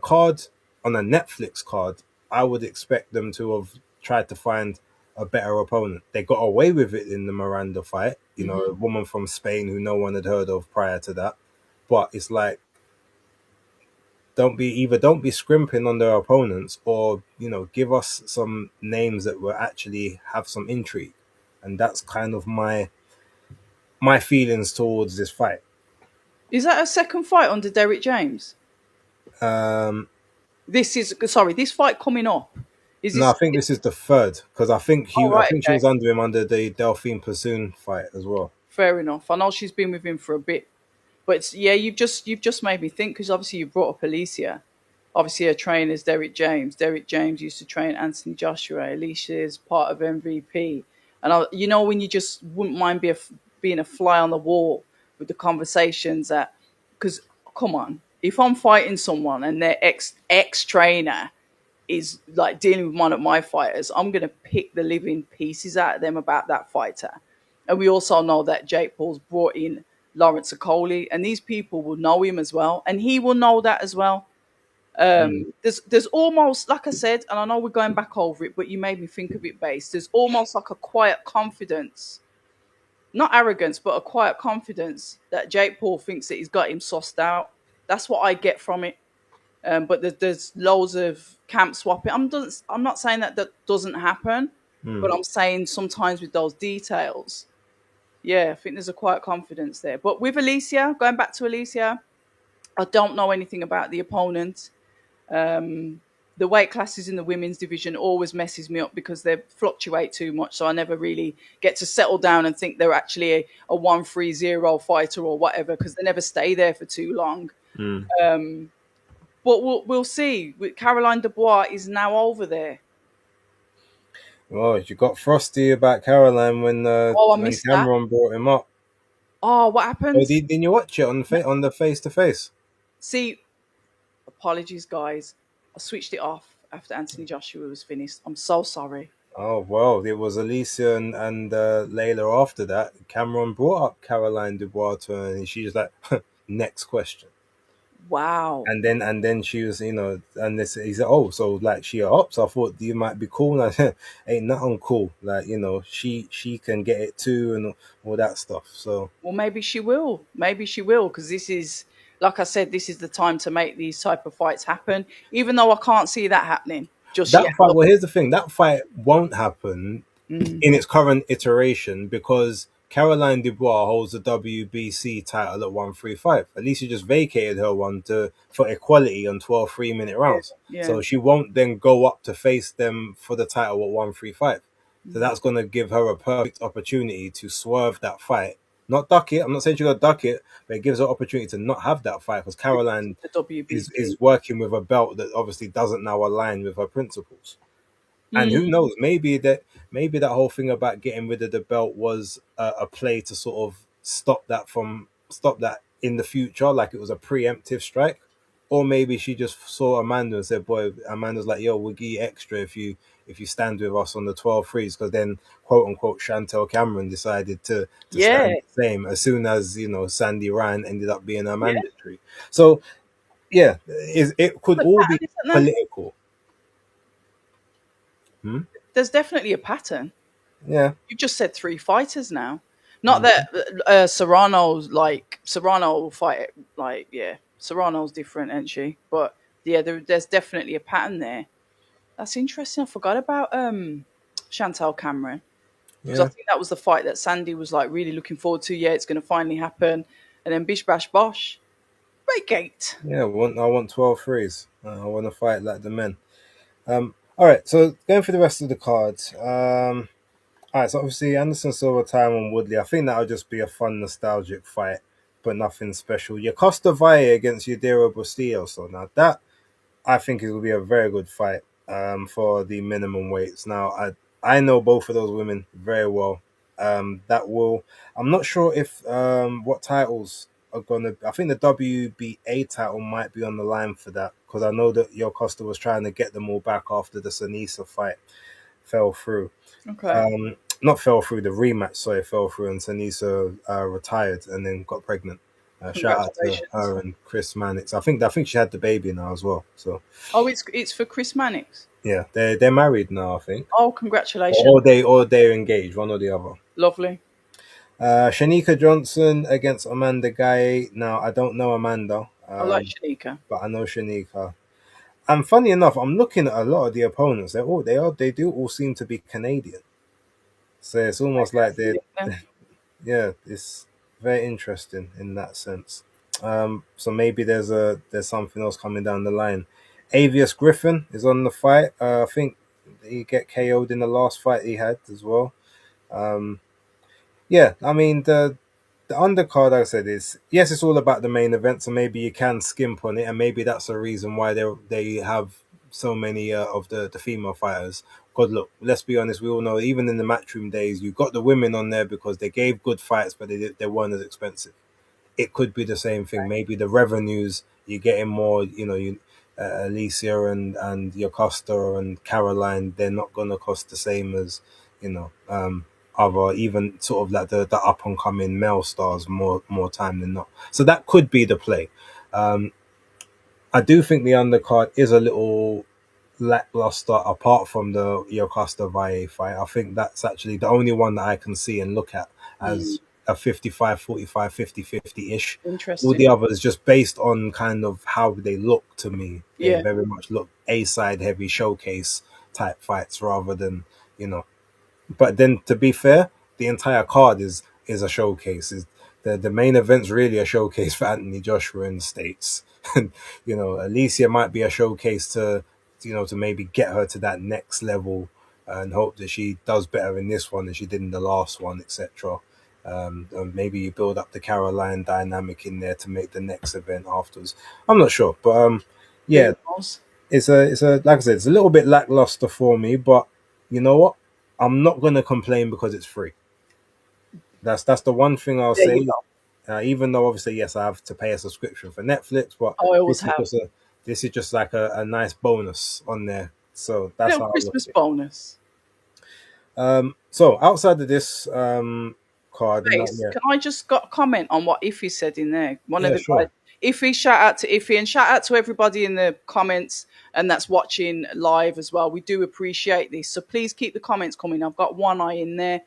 card, on a Netflix card, I would expect them to have tried to find a better opponent. They got away with it in the Miranda fight, a Hmm. woman from Spain who no one had heard of prior to that. But it's like, don't be scrimping on their opponents, or give us some names that will actually have some intrigue. And that's kind of my feelings towards this fight. Is that a second fight under Derek James? Um, This is sorry. This fight coming up. Is no, I this? think this is the third, because Oh I right. think she Okay. was under him under the Delphine Pursoon fight as well. Fair enough. I know she's been with him for a bit, but yeah, you've just made me think because obviously you brought up Alicia. Obviously, her trainer is Derek James. Derek James used to train Anthony Joshua. Alicia is part of MVP, and when you just wouldn't mind being a fly on the wall with the conversations that, because come on, if I'm fighting someone and their ex trainer is like dealing with one of my fighters, I'm going to pick the living pieces out of them about that fighter. And we also know that Jake Paul's brought in Lawrence Okoli, and these people will know him as well, and he will know that as well. Mm, There's almost, like I said, and I know we're going back over it, but you made me think of it, base. There's almost like a quiet confidence, not arrogance, but a quiet confidence that Jake Paul thinks that he's got him sussed out. That's what I get from it. But there's loads of camp swapping. I'm not saying that doesn't happen, mm. but I'm saying sometimes with those details, yeah, I think there's a quiet confidence there. But with Alicia, going back to Alicia, I don't know anything about the opponent. Um, the weight classes in the women's division always messes me up because they fluctuate too much. So I never really get to settle down and think they're actually a 130 fighter or whatever because they never stay there for too long. Mm. But we'll see. Caroline Dubois is now over there. Well, you got frosty about Caroline Oh, I when missed that. Cameron brought him up. Oh, what Oh, happens? didn't you watch it on the face to face? See, apologies, guys. I switched it off after Anthony Joshua was finished. I'm so sorry. Oh well, it was Alicia and Layla after that. Cameron brought up Caroline Dubois to her, and she was like, "Next question." Wow. And then she was, and this he said, "Oh, so like she a up?" So I thought you might be cool. And I said, "Ain't nothing cool. Like she can get it too, and all that stuff." So Well, maybe she will. Maybe she will, because this is, like I said, this is the time to make these type of fights happen. Even though I can't see that happening just yet. that fight. Well, here's the thing: that fight won't happen Mm, in its current iteration because Caroline Dubois holds the WBC title at 135. At least she just vacated her one for equality on 12 3-minute yeah, rounds. yeah. So she won't then go up to face them for the title at 135. So Mm. that's going to give her a perfect opportunity to swerve that fight. Not duck it. I'm not saying she's going to duck it, but it gives her opportunity to not have that fight because Caroline The WBC. is working with a belt that obviously doesn't now align with her principles. And who Mm, knows? Maybe that whole thing about getting rid of the belt was a play to sort of stop that in the future, like it was a preemptive strike, or maybe she just saw Amanda and said, "Boy," Amanda's like, "Yo, we'll give you extra if you stand with us on the 12 threes." Because then, quote unquote, Chantel Cameron decided to yeah. stand the same as soon as Sandy Ryan ended up being a Yeah. mandatory. So yeah, it could But all pattern, be isn't there? political. Hmm? There's definitely a pattern. Yeah. You've just said three fighters now. Not that Serrano will fight it, like, yeah, Serrano's different, isn't she? But yeah, there's definitely a pattern there. That's interesting. I forgot about Chantal Cameron because I Yeah. think that was the fight that Sandy was like really looking forward to. Yeah, it's going to finally happen, and then bish bash bosh, vacate. Yeah, I want 12 threes. I want to fight like the men. All right, so going for the rest of the cards. All right, so obviously Anderson Silva, Tyron Woodley. I think that'll just be a fun, nostalgic fight, but nothing special. Your Costa Valle against Yadira Bustillo. So now that I think it will be a very good fight for the minimum weights. Now, I know both of those women very well. That will. I'm not sure if what titles are gonna. I think the WBA title might be on the line for that because I know that Yo Costa was trying to get them all back after the Sanisa fight fell through. Okay. Not fell through, the rematch. Sorry, fell through, and Sanisa retired and then got pregnant. Shout out to Congratulations. her and Chris Mannix. I think she had the baby now as well. So Oh, it's for Chris Mannix. yeah, they're married now, I think, Oh, congratulations. or they're engaged, one or the other. Lovely. Shanika Johnson against Amanda Guy. Now I don't know Amanda, I like Shanika. but I know Shanika. And funny enough, I'm looking at a lot of the opponents. They do all seem to be Canadian. So it's almost Maybe like that's the they, link then. yeah, it's very interesting in that sense. So maybe there's something else coming down the line. Avius Griffin is on the fight. I think he get KO'd in the last fight he had as well. Um, yeah, I mean the undercard, like I said, is yes, it's all about the main event, so maybe you can skimp on it, and maybe that's a reason why they have so many of the female fighters. God, look, let's be honest, we all know even in the matchroom days, you got the women on there because they gave good fights, but they weren't as expensive. It could be the same thing. Maybe the revenues you're getting more. Alicia and Yocosta and Caroline, they're not gonna cost the same as you know other even sort of like the up and coming male stars more time than not. So that could be the play. Um, I do think the undercard is a little lackluster apart from the Yocosta Valle fight. I think that's actually the only one that I can see and look at Mm, as a 55-45, 50-50 ish. All interesting. the others, just based on kind of how they look to me, they Yeah. very much look A side heavy showcase type fights rather than, you know, but then to be fair, the entire card is a showcase. Is the main event's really a showcase for Anthony Joshua in the States. And Alicia might be a showcase to maybe get her to that next level and hope that she does better in this one than she did in the last one, etc. And maybe you build up the Caroline dynamic in there to make the next event afterwards. I'm not sure, but Who yeah, knows? it's a like I said, it's a little bit lackluster for me, but you know what? I'm not gonna complain because it's free. That's the one thing I'll There you say. go. Even though obviously yes, I have to pay a subscription for Netflix, but Oh, I always this is have. just a this is just like a nice bonus on there. So A that's little how I look Christmas at it. bonus. So outside of this card, and that, Face, yeah, can I just got a comment on what Iffy said in there? One of yeah, the guys, sure. Iffy, shout out to Iffy and shout out to everybody in the comments and that's watching live as well. We do appreciate this. So please keep the comments coming. I've got one eye in there.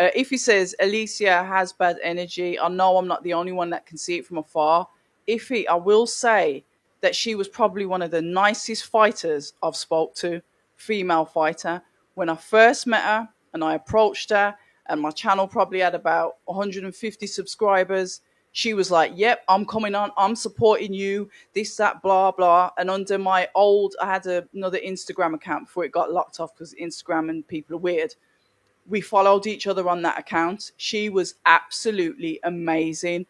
Iffy says, Alicia has bad energy. I know I'm not the only one that can see it from afar. Iffy, I will say that she was probably one of the nicest fighters I've spoke to, female fighter. When I first met her and I approached her, and my channel probably had about 150 subscribers. She was like, "Yep, I'm coming on. I'm supporting you. This, that, blah, blah." And under my old, I had another Instagram account before it got locked off because Instagram and people are weird. We followed each other on that account. She was absolutely amazing,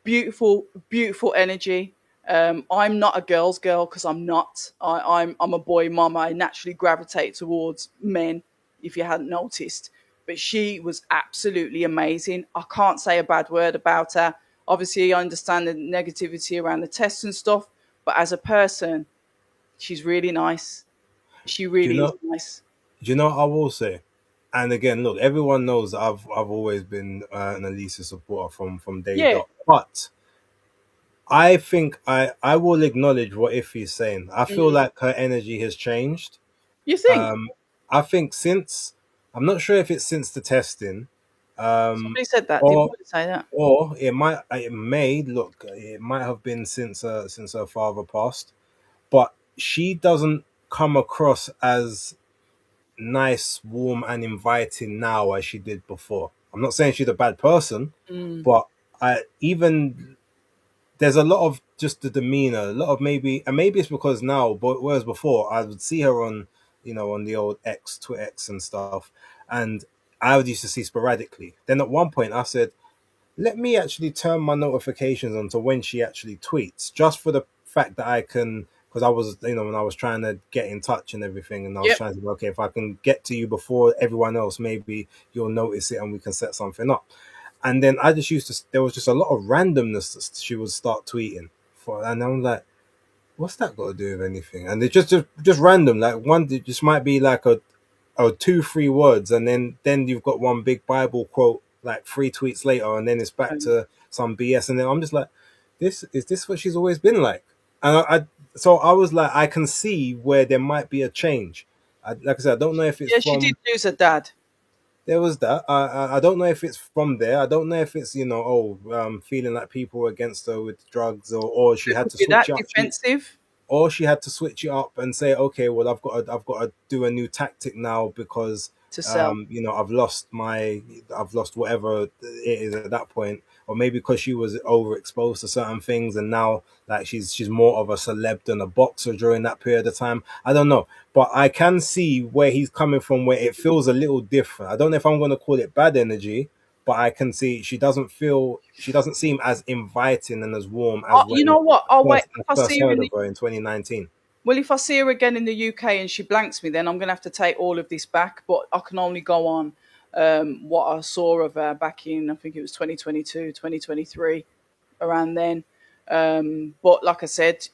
beautiful, beautiful energy. I'm not a girl's girl because I'm not. I'm a boy mom. I naturally gravitate towards men, if you hadn't noticed. But she was absolutely amazing. I can't say a bad word about her. Obviously, I understand the negativity around the tests and stuff, but as a person, she's really nice. She Do you really is know? nice. Do you know what I will say? And again, look, everyone knows that I've always been an Elisa supporter from day Yeah, dot. But I think I will acknowledge what Iffy's saying. I feel mm. like her energy has changed. You think? Um, I think since I'm not sure if it's since the testing, Somebody said that. Did or somebody say that? it might have been since her father passed, but she doesn't come across as nice, warm, and inviting now as she did before. I'm not saying she's a bad person, Mm. but I even there's a lot of just the demeanor, a lot of maybe it's because now, but whereas before I would see her on the old X, Twitter X and stuff, and I would used to see sporadically. Then at one point I said, let me actually turn my notifications on to when she actually tweets, just for the fact that I can, because I was, when I was trying to get in touch and everything, and I was Yep. trying to, okay, if I can get to you before everyone else, maybe you'll notice it and we can set something up. And then I just used to, there was just a lot of randomness that she would start tweeting for, and I'm like, what's that got to do with anything? And it's just random, like one, it just might be like a 2-3 words, and then you've got one big Bible quote like 3 tweets later, and then it's back Um, to some BS, and then I'm just like, this what she's always been like? And so I was like, I can see where there might be a change. Like I said, I don't know if it's yeah, she did from lose her dad. there was that. I don't know if it's from there. I don't know if it's feeling like people were against her with drugs, or she It had could to be switch that up. defensive Or she had to switch it up and say, okay, well, I've got to do a new tactic now because, to sell. I've lost whatever it is at that point, or maybe because she was overexposed to certain things, and now like she's more of a celeb than a boxer during that period of time. I don't know, but I can see where he's coming from, where it feels a little different. I don't know if I'm going to call it bad energy, but I can see she doesn't seem as inviting and as warm as You when know what? I'll wait. I If I first see her heard in of the her in 2019. Well, if I see her again in the UK and she blanks me, then I'm going to have to take all of this back. But I can only go on what I saw of her back in, I think it was 2022, 2023, around then. But like I said,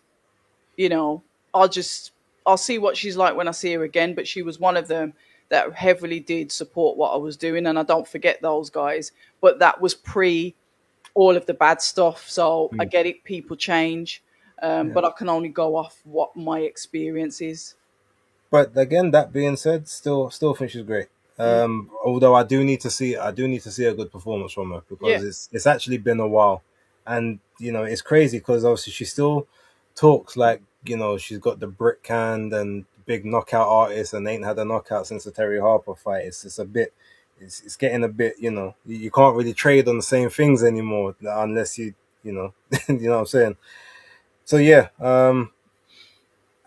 you know, I'll just I'll see what she's like when I see her again. But she was one of them that heavily did support what I was doing, and I don't forget those guys. But that was pre all of the bad stuff. So I Mm. get it, people change, Yeah. but I can only go off what my experience is. But again, that being said, still think she's great. Mm, Although I do need to see a good performance from her yeah, because it's actually been a while, and it's crazy because obviously she still talks like she's got the brick hand and big knockout artist and ain't had a knockout since the Terry Harper fight. It's a bit, it's getting a bit, you can't really trade on the same things anymore unless you know you know what I'm saying. So yeah,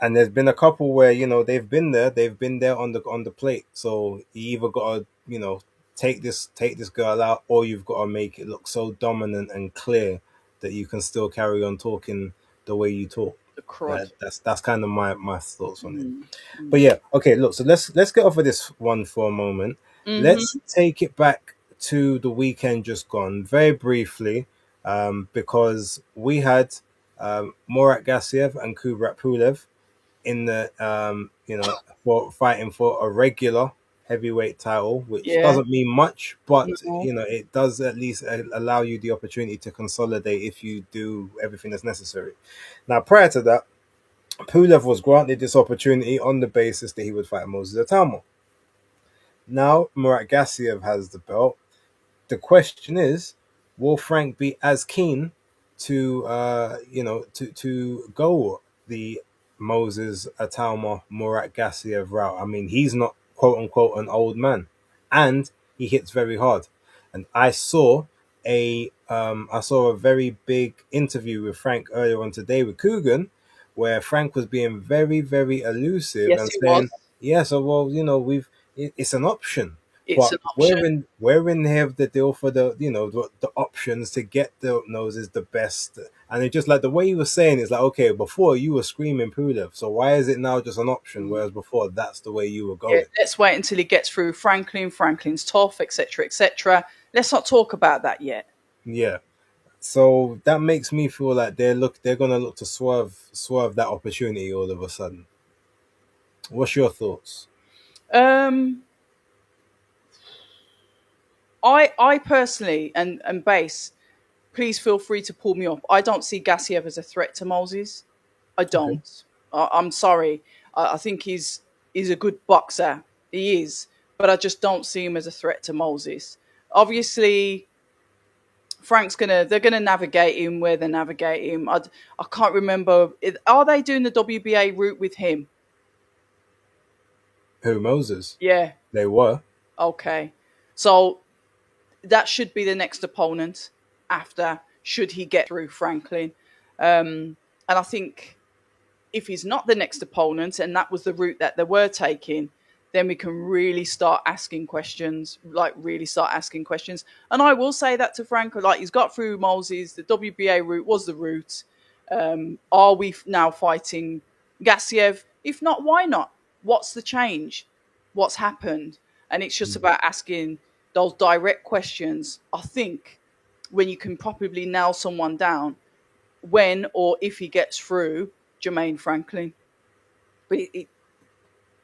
and there's been a couple where they've been there on the plate. So you either got to take this girl out, or you've got to make it look so dominant and clear that you can still carry on talking the way you talk. the crud. That's kind of my thoughts on it. Mm, But mm. yeah, okay, look, so let's get off of this one for a moment. Let's Mm-hmm. take it back to the weekend just gone very briefly, because we had Murat Gassiev and Kubrat Pulev in the for fighting for a regular heavyweight title, which Yeah. doesn't mean much, but No. it does at least allow you the opportunity to consolidate if you do everything that's necessary. Now, prior to that, Pulev was granted this opportunity on the basis that he would fight Moses Atamo. Now, Murat Gassiev has the belt. The question is, will Frank be as keen to go the Moses Atalma Murat Gassiev route? I mean, he's not quote unquote an old man, and he hits very hard. And I saw a very big interview with Frank earlier on today with Coogan, where Frank was being very very elusive Yes, and it was. saying, yeah, so well, it's an option, It's but an option. wherein they have the deal for the options to get the noses the best, and it just like the way he was saying is like, okay, before you were screaming Pulev, so why is it now just an option, Mm. whereas before that's the way you were Yeah, going? let's wait until he gets through Franklin. Franklin's tough, etc., etc. Let's not talk about that yet. Yeah, so that makes me feel like they're gonna look to swerve that opportunity all of a sudden. What's your thoughts? Um, I personally and base, please feel free to pull me up. I don't see Gassiev as a threat to Moses. I Okay. don't. I'm sorry. I think he's a good boxer. He is, but I just don't see him as a threat to Moses. Obviously, they're gonna navigate him where they navigate him. I can't remember. Are they doing the WBA route with him? Who, Moses? Yeah. They were. Okay. So that should be the next opponent after, should he get through Franklin. And I think if he's not the next opponent and that was the route that they were taking, then we can really start asking questions, like really start asking questions. And I will say that to Franco, like he's got through Moses, the WBA route was the route. Are we now fighting Gassiev? If not, why not? What's the change? What's happened? And it's just about asking those direct questions. I think when you can probably nail someone down, when or if he gets through Jermaine Franklin. But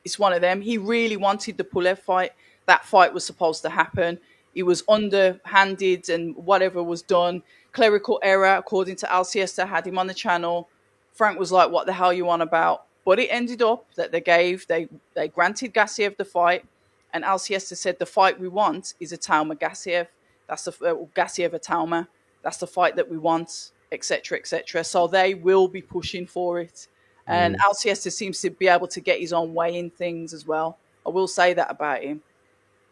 it's one of them. He really wanted the Pulev fight. That fight was supposed to happen. He was underhanded and whatever was done. Clerical error, according to Alcesta, had him on the channel. Frank was like, "What the hell you on about?" But it ended up that they granted Gassiev the fight, and Alcesta said the fight we want is a Tauma Gassiev. That's the Gassiev a Tauma. That's the fight that we want, etc., etc. So they will be pushing for it, and Mm, Alcesta seems to be able to get his own way in things as well. I will say that about him.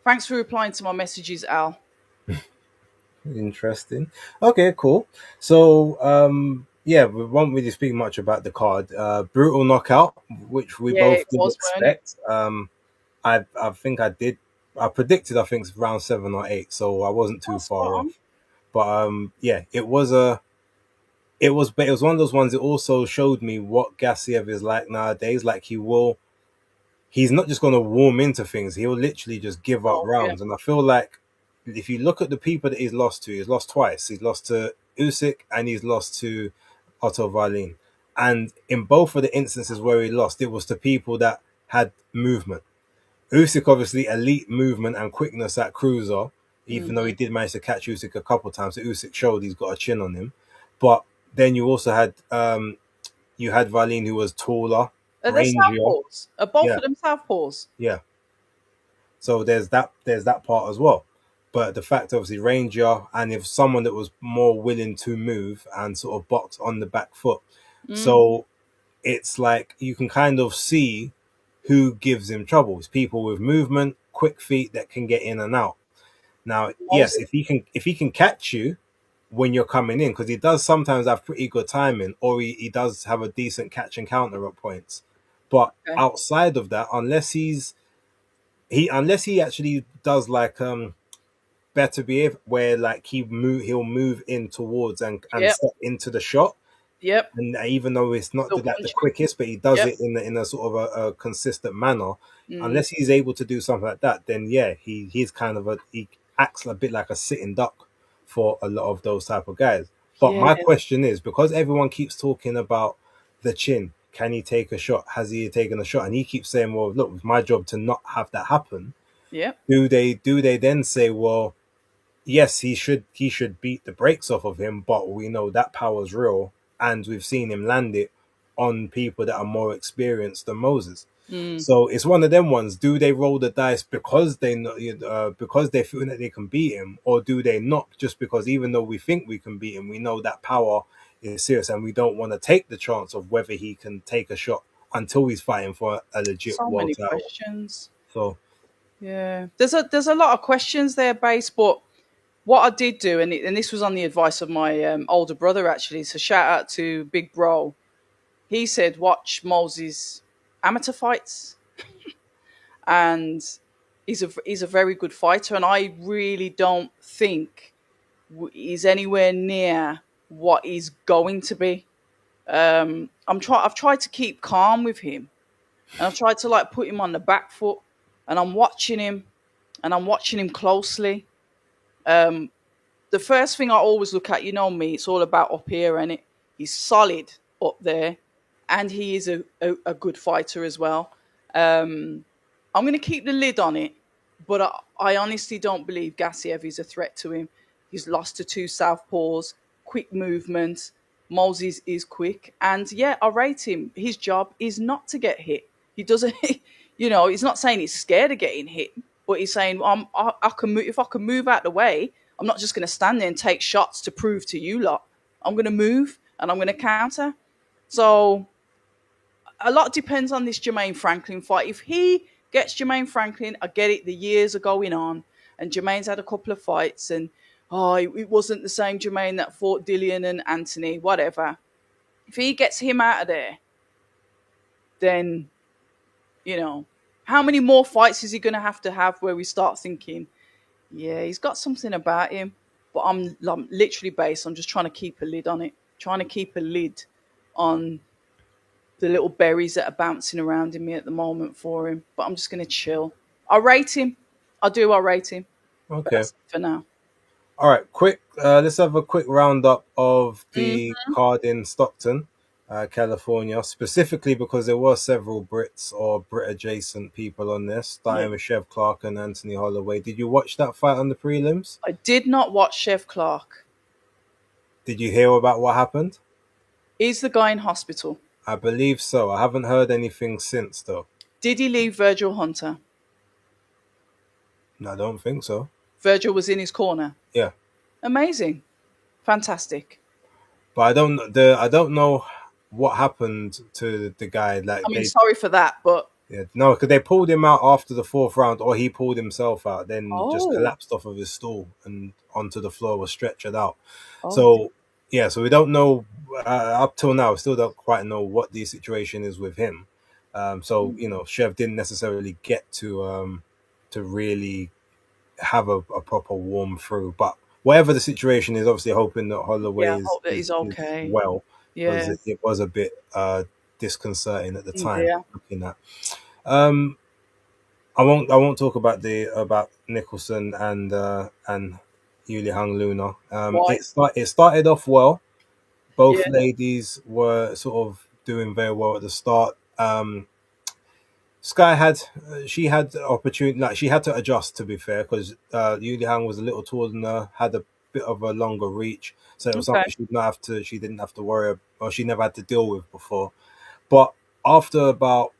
Thanks for replying to my messages, Al. interesting. Okay, cool. So, yeah, we won't really speak much about the card. Brutal knockout, which we Yeah, both it did was, weren't it? expect. I think I did. I predicted. I think it's round 7 or 8, so I wasn't Oh, too spot far on. off. But yeah, but it was one of those ones. It also showed me what Gassiev is like nowadays. Like he's not just going to warm into things. He'll literally just give up Oh, yeah. rounds. And I feel like if you look at the people that he's lost twice. He's lost to Usyk and he's lost to Otto Wallin. And in both of the instances where he lost, it was to people that had movement. Usyk obviously elite movement and quickness at cruiser, even though he Hmm. did manage to catch Usyk a couple of times. So Usyk showed he's got a chin on him. But then you also had Wallin who was taller, Are they rangier. southpaws? Are both Yeah, of them southpaws? yeah. So there's that part as well. But the fact obviously Ranger and if someone that was more willing to move and sort of box on the back foot. Mm. So it's like you can kind of see who gives him trouble. It's people with movement, quick feet that can get in and out. Now, yes, Moses. if he can catch you when you're coming in, because he does sometimes have pretty good timing, or he does have a decent catch and counter at points. But Okay. outside of that, unless he actually does like better behave where like he'll move in towards and Yep. step into the shot, Yep. and even though it's not Still the punching. quickest, but he does Yep. it in a sort of a consistent manner. Mm. Unless he's able to do something like that, then yeah, he's kind of he acts a bit like a sitting duck for a lot of those type of guys. But Yeah. my question is, because everyone keeps talking about the chin, can he take a shot? Has he taken a shot? And he keeps saying, well, look, it's my job to not have that happen. Yep. Do they then say, well, yes, he should beat the brakes off of him, but we know that power's real, and we've seen him land it on people that are more experienced than Moses. Mm. So it's one of them ones. Do they roll the dice because because they feel that they can beat him, or do they not? Just because even though we think we can beat him, we know that power is serious, and we don't want to take the chance of whether he can take a shot until he's fighting for a legit So world many title. questions. So Yeah. There's a lot of questions there, base, but what I did do, and this was on the advice of my older brother actually. So shout out to Big Bro. He said watch Moses amateur fights, and he's a very good fighter, and I really don't think he's anywhere near what he's going to be. I've tried to keep calm with him, and I've tried to like put him on the back foot, and I'm watching him, and I'm watching him closely. Um, the first thing I always look at, you know me, it's all about up here, and he's solid up there, and he is a good fighter as well. Um, I'm going to keep the lid on it, but I honestly don't believe Gassiev is a threat to him. He's lost to two southpaws, quick movement. Moses is quick, and yeah, I rate him. His job is not to get hit. He doesn't, he's not saying he's scared of getting hit, but he's saying, I can move, if I can move out the way, I'm not just going to stand there and take shots to prove to you lot. I'm going to move and I'm going to counter. So a lot depends on this Jermaine Franklin fight. If he gets Jermaine Franklin, I get it. The years are going on, and Jermaine's had a couple of fights, and it wasn't the same Jermaine that fought Dillian and Anthony, whatever. If he gets him out of there, then how many more fights is he going to have where we start thinking, yeah, he's got something about him. But I'm literally based. I'm just trying to keep a lid on it, trying to keep a lid on the little berries that are bouncing around in me at the moment for him. But I'm just going to chill. I rate him. I do. I rate him. But okay. that's it for now. All right, quick. Let's have a quick roundup of Mm. the card in Stockton. California, specifically because there were several Brits or Brit adjacent people on this, Yeah. starting with Chev Clark and Anthony Holloway. Did you watch that fight on the prelims? I did not watch Chef Clark. Did you hear about what happened? Is the guy in hospital? I believe so. I haven't heard anything since, though. Did he leave Virgil Hunter? No, I don't think so. Virgil was in his corner. Yeah, Amazing. Fantastic. but I don't know what happened to the guy. I Like mean, they, sorry for that, but yeah, no, because they pulled him out after the fourth round, or he pulled himself out, then just oh, collapsed off of his stool and onto the floor, was stretchered out. oh, So yeah, so we don't know up till now. We still don't quite know what the situation is with him. So Chev didn't necessarily get to really have a proper warm through. But whatever the situation is, obviously hoping that yeah. Holloway I hope that he's is okay. well, because Yeah. it was a bit disconcerting at the Oh time dear. looking at. Um, I won't talk about Nicholson and Yuli Hang Luna. Why? It started off well. Yeah. Both ladies were sort of doing very well at the start. Sky had she had opportunity, like she had to adjust, to be fair, because Yuli Hang was a little taller than her, had a bit of a longer reach, so it was Okay. something she didn't have to worry, or she never had to deal with before. But after about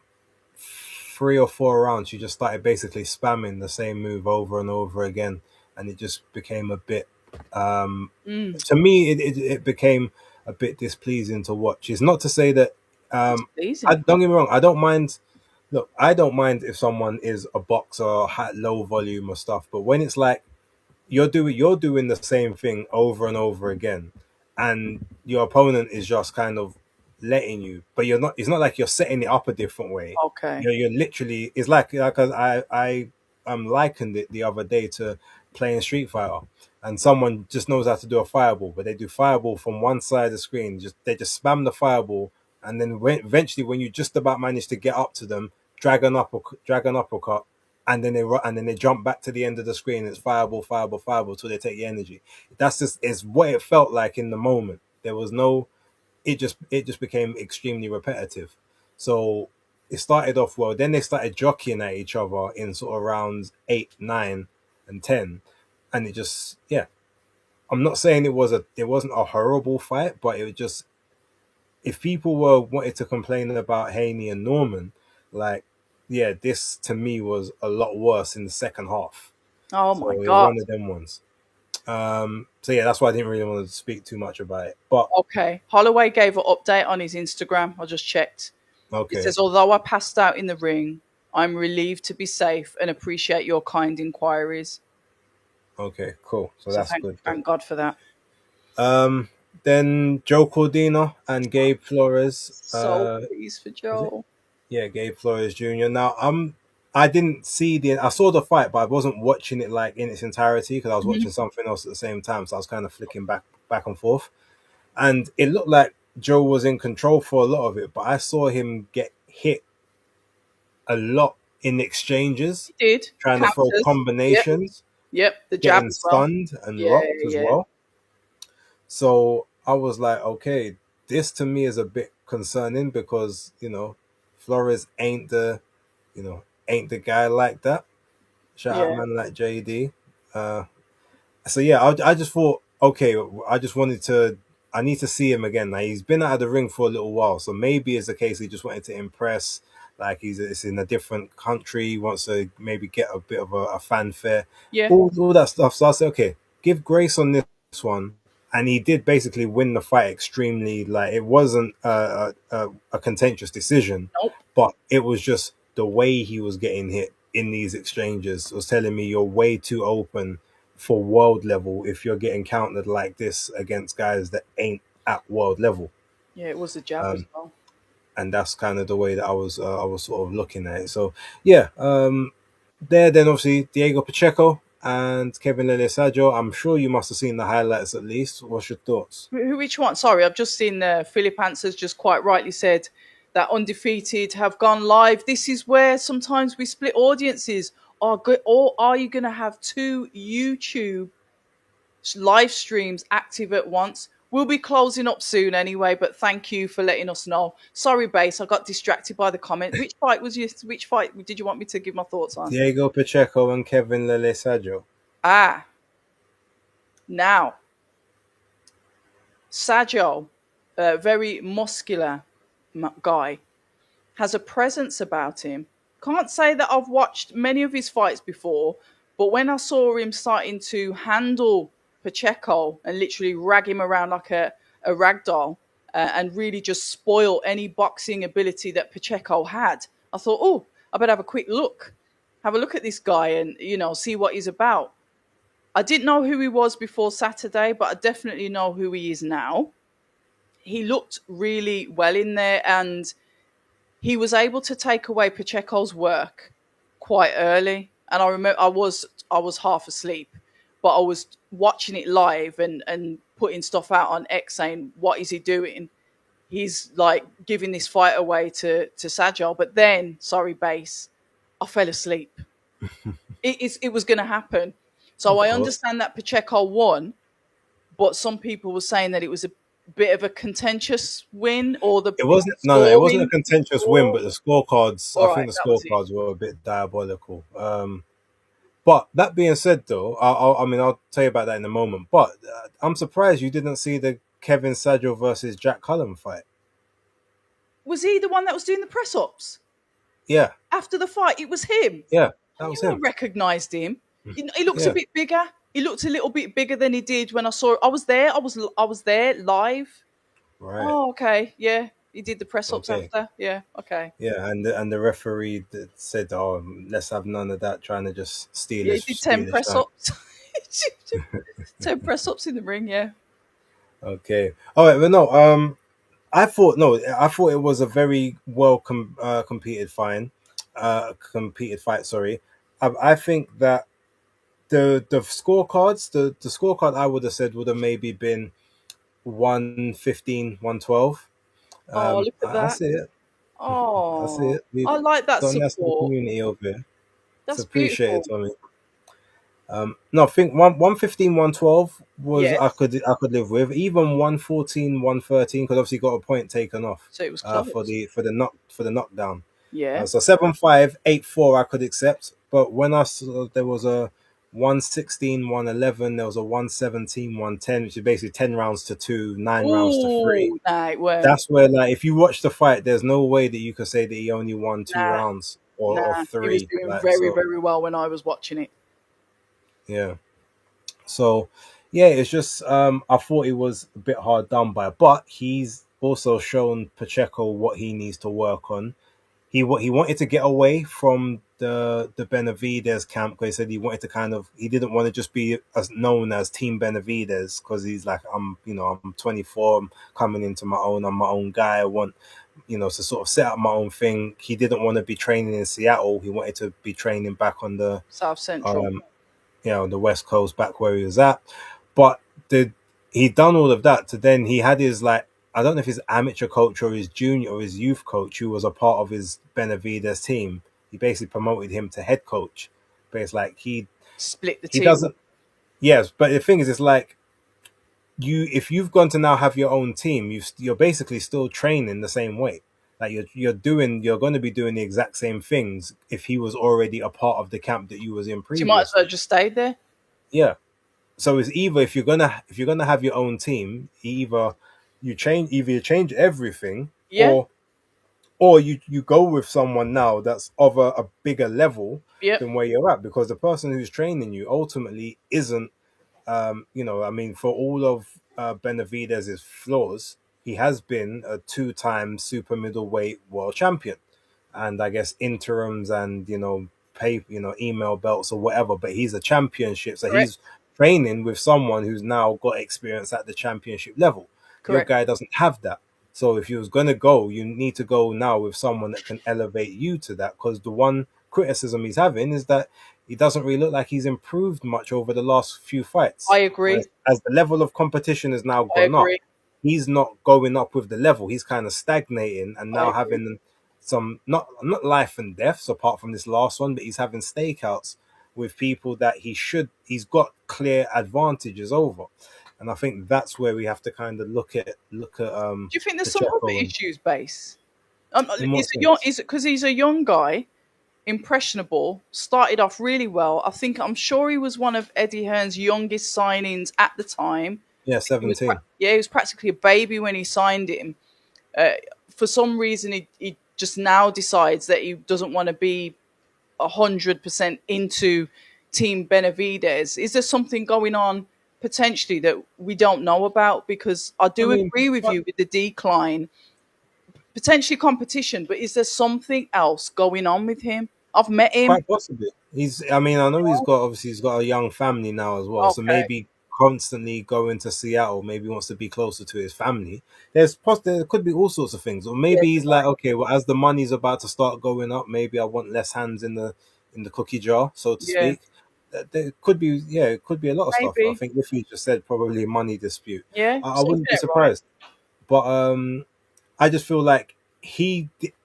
3 or 4 rounds, she just started basically spamming the same move over and over again, and it just became a bit. Um, Mm. to me, it became a bit displeasing to watch. It's not to say that I Displeasing. don't get me wrong. I don't mind. Look, I don't mind if someone is a boxer, low volume or stuff, but when it's like you're doing the same thing over and over again, and your opponent is just kind of letting you, but you're not. It's not like you're setting it up a different way. Okay. You're literally. It's like I likened it the other day to playing Street Fighter, and someone just knows how to do a fireball, but they do fireball from one side of the screen. They just spam the fireball, and then eventually, when you just about manage to get up to them, drag an uppercut, and then they jump back to the end of the screen. It's fireball, fireball, fireball till they take your energy. That's just is what it felt like in the moment. There was no. It just became extremely repetitive. So it started off well. Then they started jockeying at each other in sort of rounds 8, 9, and 10, and it just yeah. I'm not saying it wasn't a horrible fight, but it was just if people were wanted to complain about Haney and Norman, like yeah, this to me was a lot worse in the second half. Oh So my it was God. one of them ones. So yeah, that's why I didn't really want to speak too much about it. But Okay. Holloway gave an update on his Instagram. I just checked. It okay, says, although I passed out in the ring, I'm relieved to be safe and appreciate your kind inquiries. okay, cool. So So that's good then. thank God for that. Um, then Joe Cordina and Gabe Flores. So pleased for Was it? Joe. Yeah, Gabe Flores Jr. Now, I didn't see I saw the fight, but I wasn't watching it like in its entirety because I was Mhm. watching something else at the same time. So I was kind of flicking back and forth, and it looked like Joe was in control for a lot of it, but I saw him get hit a lot in exchanges, He did. trying to throw Counters. Yep. combinations, Yep. The jab getting as well. stunned and Yeah. rocked as Yeah. well. So I was like, okay, this to me is a bit concerning because Flores ain't the guy like that. Shout out Yeah. man like JD. Uh, so yeah, I just thought, okay, I just wanted to. I need to see him again. Now he's been out of the ring for a little while, so maybe it's a case he just wanted to impress. Like it's in a different country, he wants to maybe get a bit of a fanfare, Yeah. all that stuff. So I said, okay, give grace on this one, and he did basically win the fight extremely. Like it wasn't a contentious decision, Nope. but it was just the way he was getting hit in these exchanges was telling me you're way too open for world level if you're getting countered like this against guys that ain't at world level. Yeah. It was the jab as Um, well. and that's kind of the way that I was sort of looking at it. So yeah, then obviously Diego Pacheco and Kevin Lelesajo. I'm sure you must have seen the highlights at least. What's your thoughts? Which one? Sorry, I've just seen Philip Answers just quite rightly said that Undefeated have gone live. This is where sometimes we split audiences. Are good, or are you going to have two YouTube live streams active at once? We'll be closing up soon anyway, but thank you for letting us know. Sorry, Base, I got distracted by the comment. Which fight did you want me to give my thoughts on? Diego Pacheco and Kevin Lele Sajo. Ah, now, Sajo, a very muscular guy, has a presence about him. Can't say that I've watched many of his fights before, but when I saw him starting to handle Pacheco and literally rag him around like a rag doll, and really just spoil any boxing ability that Pacheco had, I thought, oh, I better have a quick look. Have a look at this guy and, see what he's about. I didn't know who he was before Saturday, but I definitely know who he is now. He looked really well in there, and he was able to take away Pacheco's work quite early. And I remember I was half asleep, but I was watching it live and putting stuff out on X saying, "What is he doing?" He's like giving this fight away to Sajal. But then, sorry, Base, I fell asleep. It was going to happen. So Of I course. understand that Pacheco won, but some people were saying that it was a bit of a contentious win, or the It wasn't no, it wasn't a scoring. contentious win, Oh, but the scorecards. I all right, think the that was it. scorecards were a bit diabolical. But that being said, though, I mean, I'll tell you about that in a moment. But I'm surprised you didn't see the Kevin Sajo versus Jack Cullen fight. Was he the one that was doing the press ups Yeah, after the fight? It was him. yeah, I that was knew I him. recognised him. He looks a Yeah, bit bigger. He looked a little bit bigger than he did when I saw. I was there. I was there live. right. Oh, okay. Yeah, he did the press ups Okay. after. Yeah, okay. Yeah, and the referee that said, "Oh, let's have none of that," trying to just Yeah, he did ten steal his press shine. ups. 10 press ups in the ring. Yeah. Okay. All right, but no. I thought no. I thought it was a very well competed fight. Sorry. I think that the scorecards, the scorecard I would have said would have maybe been 115, 112. Oh, look at I that. see it. I see Oh, it. We I like that don't mess with the support. community over here. It's That's appreciated, beautiful. Tommy. No, I think 115, 112 was I Yes. could I could live with. Even 114, 113 because obviously got a point taken off So it was for close. the knockdown. Yeah. So 7-5, 8-4 I could accept. But when I saw there was a 116, 111, there was a 117, 110, which is basically 10 rounds to 2, 9 rounds to 3. Oh, nah, it weren't. That's where, like, if you watch the fight, there's no way that you could say that he only won 2 rounds or Nah, he was 3. doing Like, very, so, very well when I was watching it. yeah. So, yeah, it's just, I thought it was a bit hard done by, but he's also shown Pacheco what he needs to work on. He wanted to get away from the Benavides camp because he said he wanted to he didn't want to just be as known as Team Benavides because he's like I'm 24, I'm coming into my own, I'm my own guy. I want to sort of set up my own thing. He didn't want to be training in Seattle. He wanted to be training back on the South Central. um the West Coast, back where he was at. But the he done all of that to then he had his like I don't know if his amateur coach or his junior or his youth coach who was a part of his Benavides team. He basically promoted him to head coach. But it's like Split the he team. doesn't. Yes, but the thing is, it's like if you've gone to now have your own team, you're basically still training the same way. Like you're going to be doing the exact same things if he was already a part of the camp that you was in So you might as well previously. just stayed there. Yeah. So it's either if you're gonna have your own team, either you change everything Yeah. or you go with someone now that's of a bigger level Yep. than where you're at because the person who's training you ultimately isn't I mean, for all of Benavidez' flaws, he has been a two-time super middleweight world champion, and I guess interims and pay email belts or whatever. But he's a championship, so he's Correct. training with someone who's now got experience at the championship level. Your Correct. guy doesn't have that. So if you was gonna go, you need to go now with someone that can elevate you to that. Because the one criticism he's having is that he doesn't really look like he's improved much over the last few fights. I agree. Whereas as the level of competition has now I gone up, agree. he's not going up with the level. He's kind of stagnating and I now agree. having some not life and deaths apart from this last one, but he's having stakeouts with people that he's got clear advantages over. and I think that's where we have to kind of look at Do you think there's some other Pacheco and issues, base? in what Is it young? sense? Is it because he's a young guy, impressionable, started off really well? I'm sure he was one of Eddie Hearn's youngest signings at the time. Yeah, He was, 17. yeah, he was practically a baby when he signed him. Uh, for some reason, he just now decides that he doesn't want to be 100% into Team Benavides. Is there something going on potentially that we don't know about? Because I I do mean, agree with you with the decline, potentially competition, but is there something else going on with him? I've met him. quite possibly. I mean, I know he's got a young family now as well. So Okay. maybe constantly going to Seattle, maybe wants to be closer to his family. There could be all sorts of things. Or Yeah. maybe he's like, okay, well, as the money's about to start going up, maybe I want less hands in the cookie jar, so to Yeah. speak. There could be, yeah, it could be a lot of stuff. I Maybe. think if you just said probably money dispute, Yeah. I Something wouldn't be ain't right. surprised. But I just feel like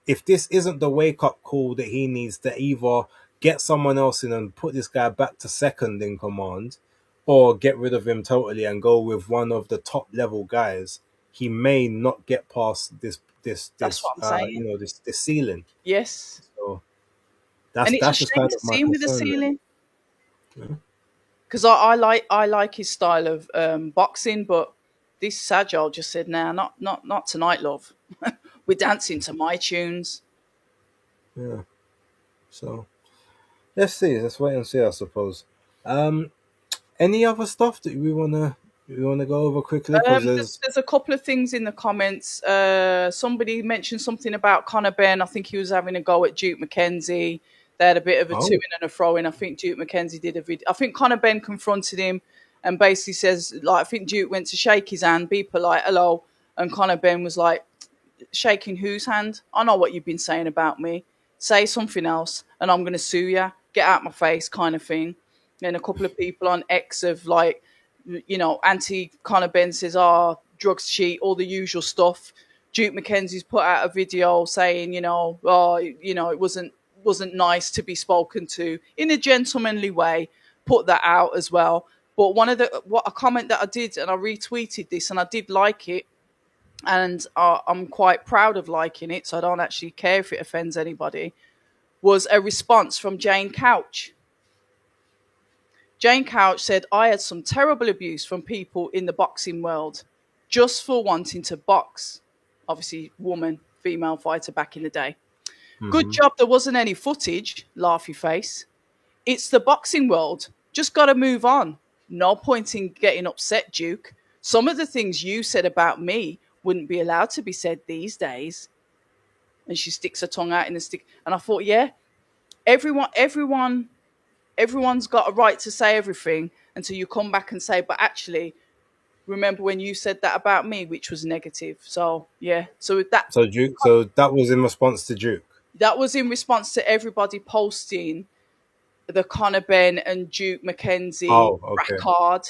if this isn't the wake up call that he needs to either get someone else in and put this guy back to second in command, or get rid of him totally and go with one of the top level guys, he may not get past That's what I'm saying. this ceiling. Yes. So And it's a that's just shame kind to of my see him with the concern, really. ceiling. Because I like his style of boxing, but this Sajal just said, "Nah, not tonight, love. We're dancing to my tunes." Yeah. So let's see. Let's wait and see. I suppose. Um, any other stuff that we wanna go over quickly? Because There's, there's there's a couple of things in the comments. Somebody mentioned something about Conor Ben. I think he was having a go at Duke McKenzie. They had a bit of a to oh, in and a throw in. I think Duke McKenzie did a video. I think Conor Ben confronted him and basically says, like, I think Duke went to shake his hand, be polite, hello. And Conor Ben was like, shaking whose hand? I know what you've been saying about me. Say something else, and I'm going to sue you. Get out my face, kind of thing. And a couple of people on X have like, anti Conor Ben says, "Oh, drugs cheat," all the usual stuff. Duke McKenzie's put out a video saying, it wasn't nice to be spoken to in a gentlemanly way. Put that out as well. But what a comment that I did, and I retweeted this, and I did like it, and I'm quite proud of liking it, so I don't actually care if it offends anybody, was a response from Jane Couch. Jane Couch said, "I had some terrible abuse from people in the boxing world just for wanting to box." Obviously, woman, female fighter back in the day. "Good hmm job there wasn't any footage, laughy face. It's the boxing world. Just got to move on. No point in getting upset, Duke. Some of the things you said about me wouldn't be allowed to be said these days." And she sticks her tongue out in the stick. And I thought, yeah, everyone's got a right to say everything until you come back and say, but actually, remember when you said that about me, which was negative. So yeah, so so that was in response to Duke. that was in response to everybody posting the Conor Ben and Duke McKenzie Oh, okay. brackard.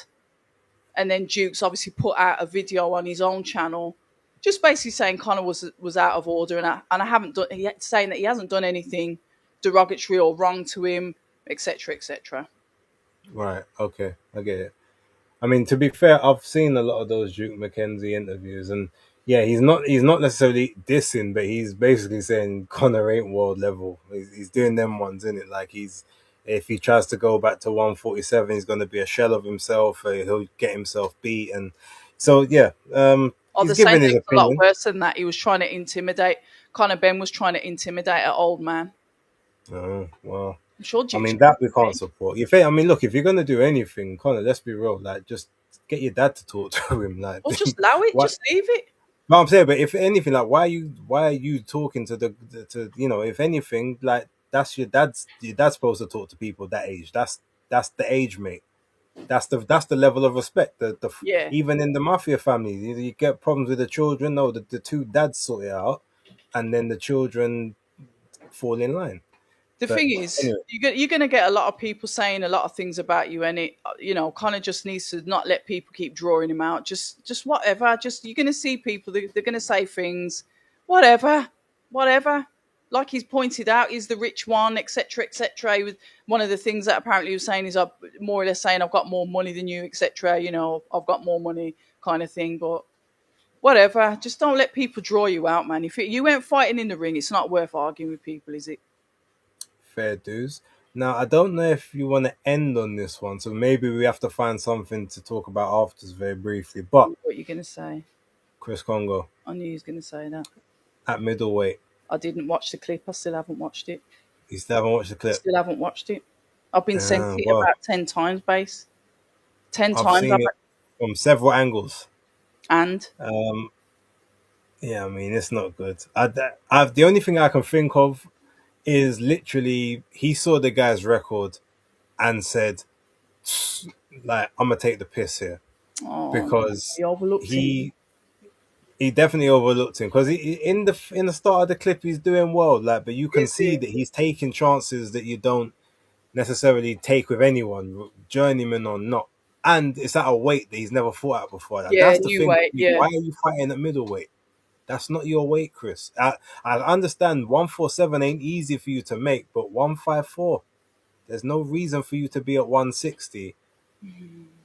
And then Duke's obviously put out a video on his own channel, just basically saying Conor was out of order, and I haven't done, saying that he hasn't done anything derogatory or wrong to him, etc., etc. Right. Okay. I get it. I mean, to be fair, I've seen a lot of those Duke McKenzie interviews, and yeah, he's not necessarily dissing, but he's basically saying Connor ain't world level. He's doing them ones, isn't it? Like if he tries to go back to 147, he's going to be a shell of himself. He'll get himself beat, and so yeah, Or he's they're saying giving that his it was a lot opinion. worse than that. He was trying to intimidate. Conor Ben was trying to intimidate an old man. Oh, well, I'm sure I Duke's mean trying that we to can't be. support. I mean, look, if you're gonna do anything, Connor, let's be real. Like, just get your dad to talk to him. Like, Or just allow it, what? just leave it. No, I'm saying, but if anything, like, why are you talking to if anything, like, your dad's supposed to talk to people that age. That's the age, mate. That's the level of respect. Yeah. Even in the mafia family, you get problems with the children. No, the two dads sort it out, and then the children fall in line. The But thing is, anyway, you're going to get a lot of people saying a lot of things about you, and Connor just needs to not let people keep drawing him out. Just whatever. Just you're going to see people. They're going to say things, whatever, whatever. like he's pointed out, he's the rich one, etc., etc. He was one of the things that apparently he was saying is, more or less saying, I've got more money than you, etc. You know, I've got more money, kind of thing. But whatever, just don't let people draw you out, man. If you ain't fighting in the ring, it's not worth arguing with people, is it? Fair dues. Now, I don't know if you want to end on this one, so maybe we have to find something to talk about afterwards very briefly. But What you gonna say? Chris Congo I knew he was gonna say that. at middleweight, I didn't watch the clip. I still haven't watched it. you still haven't watched the clip. Still haven't watched it. I've been sent it Well, about 10 times, base. Ten I've times. seen it from several angles. And Um, yeah, I mean, it's not good. The only thing I can think of is literally he saw the guy's record and said, like, I'm gonna take the piss here oh, because he overlooked him. he definitely overlooked him because in the start of the clip he's doing well, like, but you can Is see he? that he's taking chances that you don't necessarily take with anyone, journeyman or not. And it's at a weight that he's never fought at before. Like, Yeah, that's the new thing. weight. Yeah. Why are you fighting at middleweight? That's not your weight, Chris. I understand 147 ain't easy for you to make, but 154, there's no reason for you to be at 160.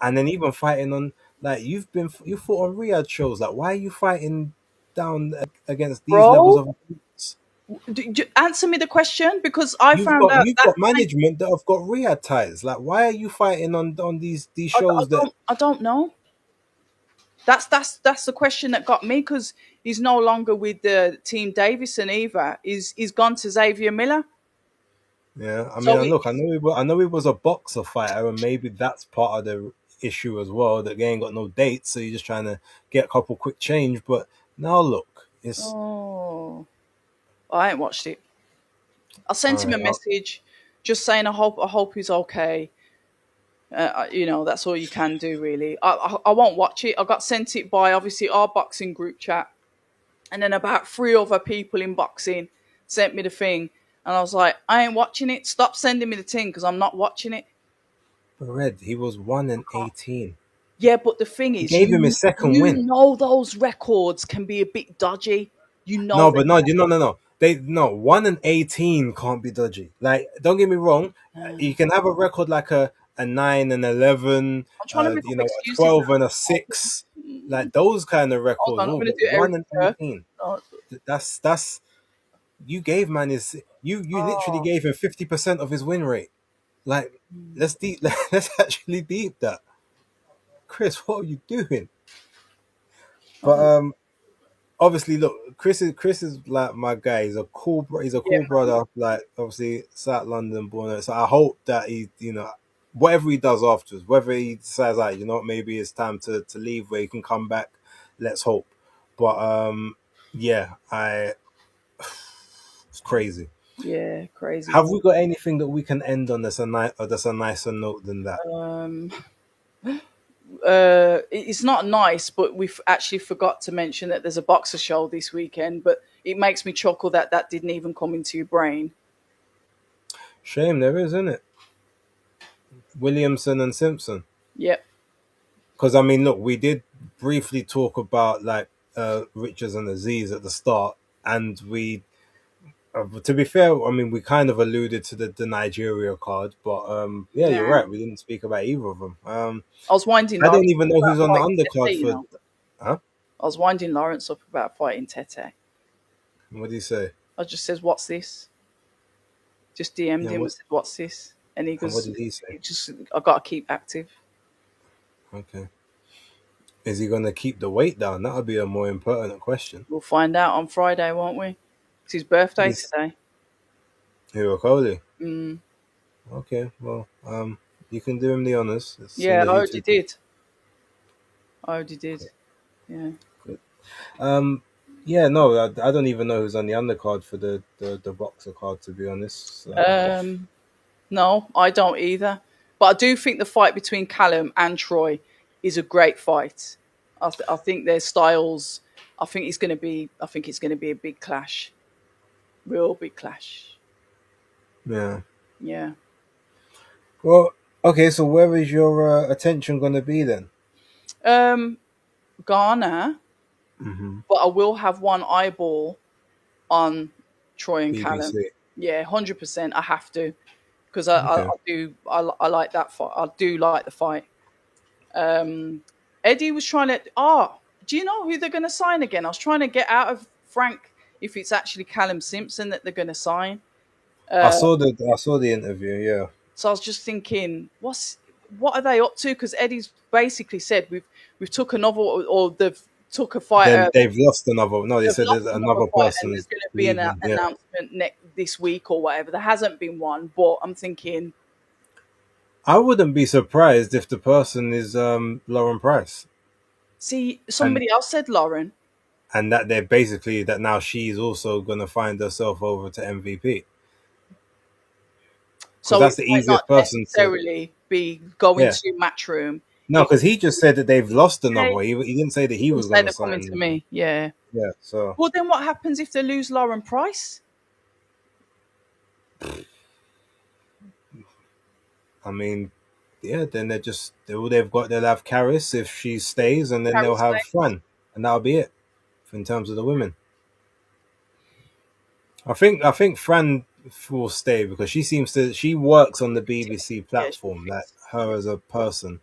And then even fighting on, like, you fought on Riyadh shows. Like, why are you fighting down against these levels Bro, of opponents? answer me the question because I found out You've that got management that have got Riyadh ties. Like, why are you fighting on these shows that? I don't know. That's the question that got me because he's no longer with the team Davison either. He's gone to Xavier Miller. Yeah, I mean, So and look, I know he was a boxer fighter, and maybe that's part of the issue as well. That they ain't got no dates, so you're just trying to get a couple quick change. But now look, it's oh, I ain't watched it. I all sent him a right. message just saying I hope he's okay. That's all you can do really. I won't watch it. I got sent it by obviously our boxing group chat, and then about three other people in boxing sent me the thing, and I was like, I ain't watching it. Stop sending me the thing because I'm not watching it. But Red, he was 1-18. Yeah, but the thing He is, gave him his second you win. know those records can be a bit dodgy. You know No, they but no, you no. They no 1-18 can't be dodgy. Like, don't get me wrong, you can. can have a record like a 9-11, I'm trying to make up a excuses 12-6, now. like those kind of Hold records. on, I'm Oh, going to but do one Eric and first. 18. Oh, That's you gave man his you literally oh. gave him 50% of his win rate. Like, let's deep let's actually deep that. Chris, what are you doing? But obviously, look, Chris is like my guy. He's a Yeah, cool brother. Like, obviously, South London born. So I hope that he, whatever he does afterwards, whether he decides, like, maybe it's time to leave, where he can come back. Let's hope. But yeah, it's crazy. yeah, crazy. Have we got anything that we can end on that's a nicer note than that? Um, it's not nice, but we actually forgot to mention that there's a boxer show this weekend. But it makes me chuckle that that didn't even come into your brain. Shame there is, isn't it? Williamson and Simpson. Yep. Because I mean, look, we did briefly talk about, like, Richards and Aziz at the start, and to be fair, I mean, we kind of alluded to the Nigeria card, but yeah, you're Nah. right. We didn't speak about either of them. I was winding I Lawrence didn't even up know about who's on the fighting Tete, undercard you for. know. Huh? I was winding Lawrence up about fighting Tete. What do you say? I just says, "What's this?" Just DM'd Yeah. him and said, "What's this?" And he And what goes, did he say? I got to keep active." Okay. Is he going to keep the weight down? That would be a more important question. We'll find out on Friday, won't we? It's his birthday This today. Hirokoli. Mm. Okay. Well, you can do him the honors as soon Yeah, as I you already two. did. I already did. Yeah. Good. Um, yeah, no, I don't even know who's on the undercard for the boxer card, to be honest. Um, no, I don't either. But I do think the fight between Callum and Troy is a great fight. I think their styles. I think it's going to be. I think it's going to be a big clash, real big clash. Yeah. Yeah. Well, okay, so where is your attention going to be then? Um, Ghana, Hmm. but I will have one eyeball on Troy and Callum. BBC. Yeah, 100%. I have to because I Okay. do I like that fight. I do like the fight. Um, Eddie was trying to. Oh, do you know who they're going to sign again? I was trying to get out of Frank if it's actually Callum Simpson that they're going to sign. Uh, I saw the interview. Yeah. so I was just thinking, what are they up to? Because Eddie's basically said we've took another or they've took a Then fighter. they've lost another. No, they They've said lost there's another another fight, and there's person's going to be an leaving. Yeah. announcement this week or whatever. There hasn't been one, but I'm thinking, I wouldn't be surprised if the person is Lauren Price, see, and somebody else said Lauren, that they're basically that now she's also going to find herself over to MVP because so it that's the might not easiest person to. necessarily be going Yeah. to Matchroom. No, It because he just said that they've lost another okay, one. He didn't say that he was going instead to of coming sign to them. me, yeah. Yeah. So Well, then what happens if they lose Lauren Price? I mean, yeah. Then they'll have Karis if she stays, and then they'll Paris have stays. Fran, and that'll be it in terms of the women. I think Fran will stay because she works on the BBC Yeah, she platform, like fits. her as a person.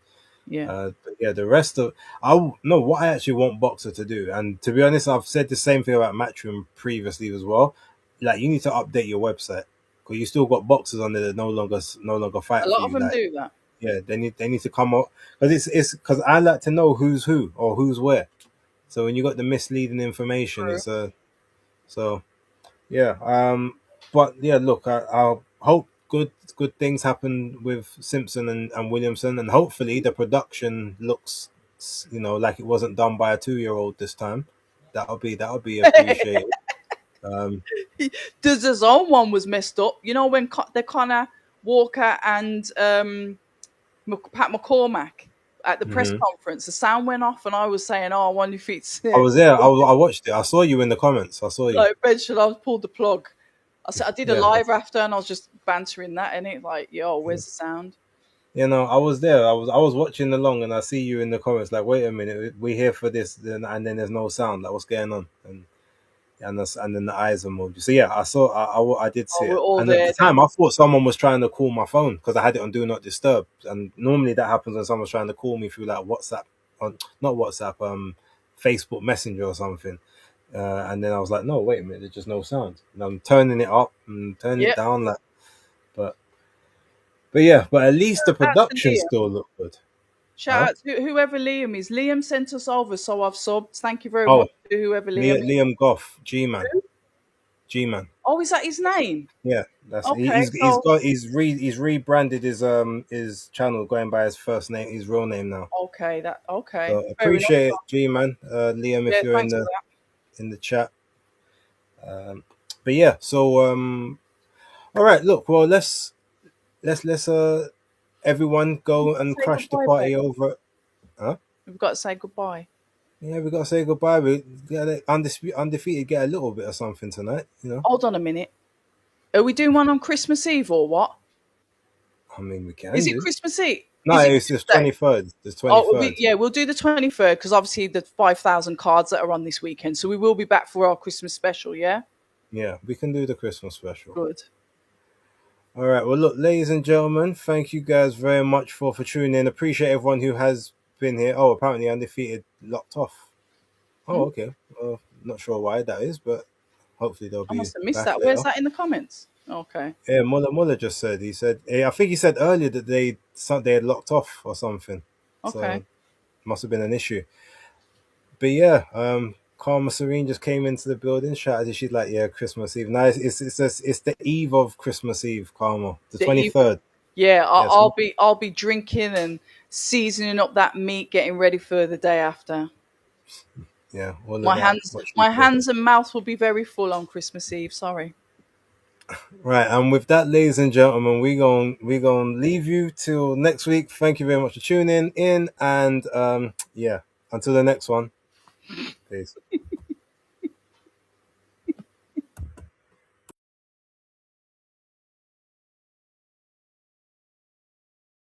Yeah, But yeah, the rest of no, what I actually want Boxer to do, and to be honest, I've said the same thing about Matchroom previously as well. Like you need to update your website because you still got boxers on there that no longer a fight for lot of you. them Like do that. yeah, they need to come up because it's because I like to know who's who or who's where. So when you got the misleading information, True. it's a so yeah. But yeah, look, I hope good things happen with Simpson and Williamson, and hopefully the production looks, like it wasn't done by a 2-year-old this time. That'll be appreciated. Um, The own one was messed up. You know when the Connor Walker and Pat McCormack at the press mhm. conference, the sound went off, and I was saying, "Oh, I wonder if it's I was there. I watched it. I saw you in the comments. I saw you. like eventually I pulled the plug." I said I did a Yeah, live after, and I was just bantering that in it, like, "Yo, where's the sound?" I was there. I was watching along, and I see you in the comments. Like, wait a minute, we're here for this, and then there's no sound. Like, what's going on? And then the eyes are moved. So yeah, I saw, I did see Oh, we're it, all and at there the then. time I thought someone was trying to call my phone because I had it on Do Not Disturb, and normally that happens when someone's trying to call me through like WhatsApp, on not WhatsApp, Facebook Messenger or something. And then I was like, no, wait a minute, there's just no sound. And I'm turning it up and turning it Yep. down, like, but yeah, but at least the Shout out to production Liam. still look good, huh? Shout out to whoever Liam is. Liam sent us over, so I've subbed. Thank you very Oh, much to whoever Liam is. Liam Goff, G Man. Oh, is that his name? Yeah, that's Okay, he's so got he's rebranded his channel going by his first name, his real name now. okay, So fair enough. appreciate it, G Man, Liam, if Yeah, you're in thanks for the that. in the chat. But yeah, so all right, look, well let's everyone We've go got to and say crash the goodbye, babe. party over. Huh? We've got to say goodbye. Yeah, we gotta say goodbye. We got undefeated, get a little bit of something tonight. Hold on a minute. Are we doing one on Christmas Eve or what? I mean, we Is can it do. Christmas Eve? No, Is it it's the Christmas Day? 23rd. The Oh, 23rd. yeah, we'll do the 23rd because obviously the 5,000 cards that are on this weekend. So we will be back for our Christmas special, yeah? Yeah, we can do the Christmas special. Good. All right. Well, look, ladies and gentlemen, thank you guys very much for tuning in. Appreciate everyone who has been here. Oh, apparently undefeated locked off. Oh, Hmm? okay. Not sure why that is, but hopefully they'll I be must have missed back that. Where's later. that in the comments? Okay. Yeah, Muller just said. He said. I think he said earlier that they had locked off or something. Okay. So must have been an issue. But yeah, Karma Serene just came into the building. Shouted, she's like, "Yeah, Christmas Eve." Nice. It's the eve of Christmas Eve, Karma, the The twenty eve. third. Yeah, Yes. I'll be drinking and seasoning up that meat, getting ready for the day after. Yeah, all of My that. hands, What she my said. hands and mouth will be very full on Christmas Eve. Sorry. Right, and with that, ladies and gentlemen, we gonna leave you till next week. Thank you very much for tuning in, and yeah, until the next one. Peace.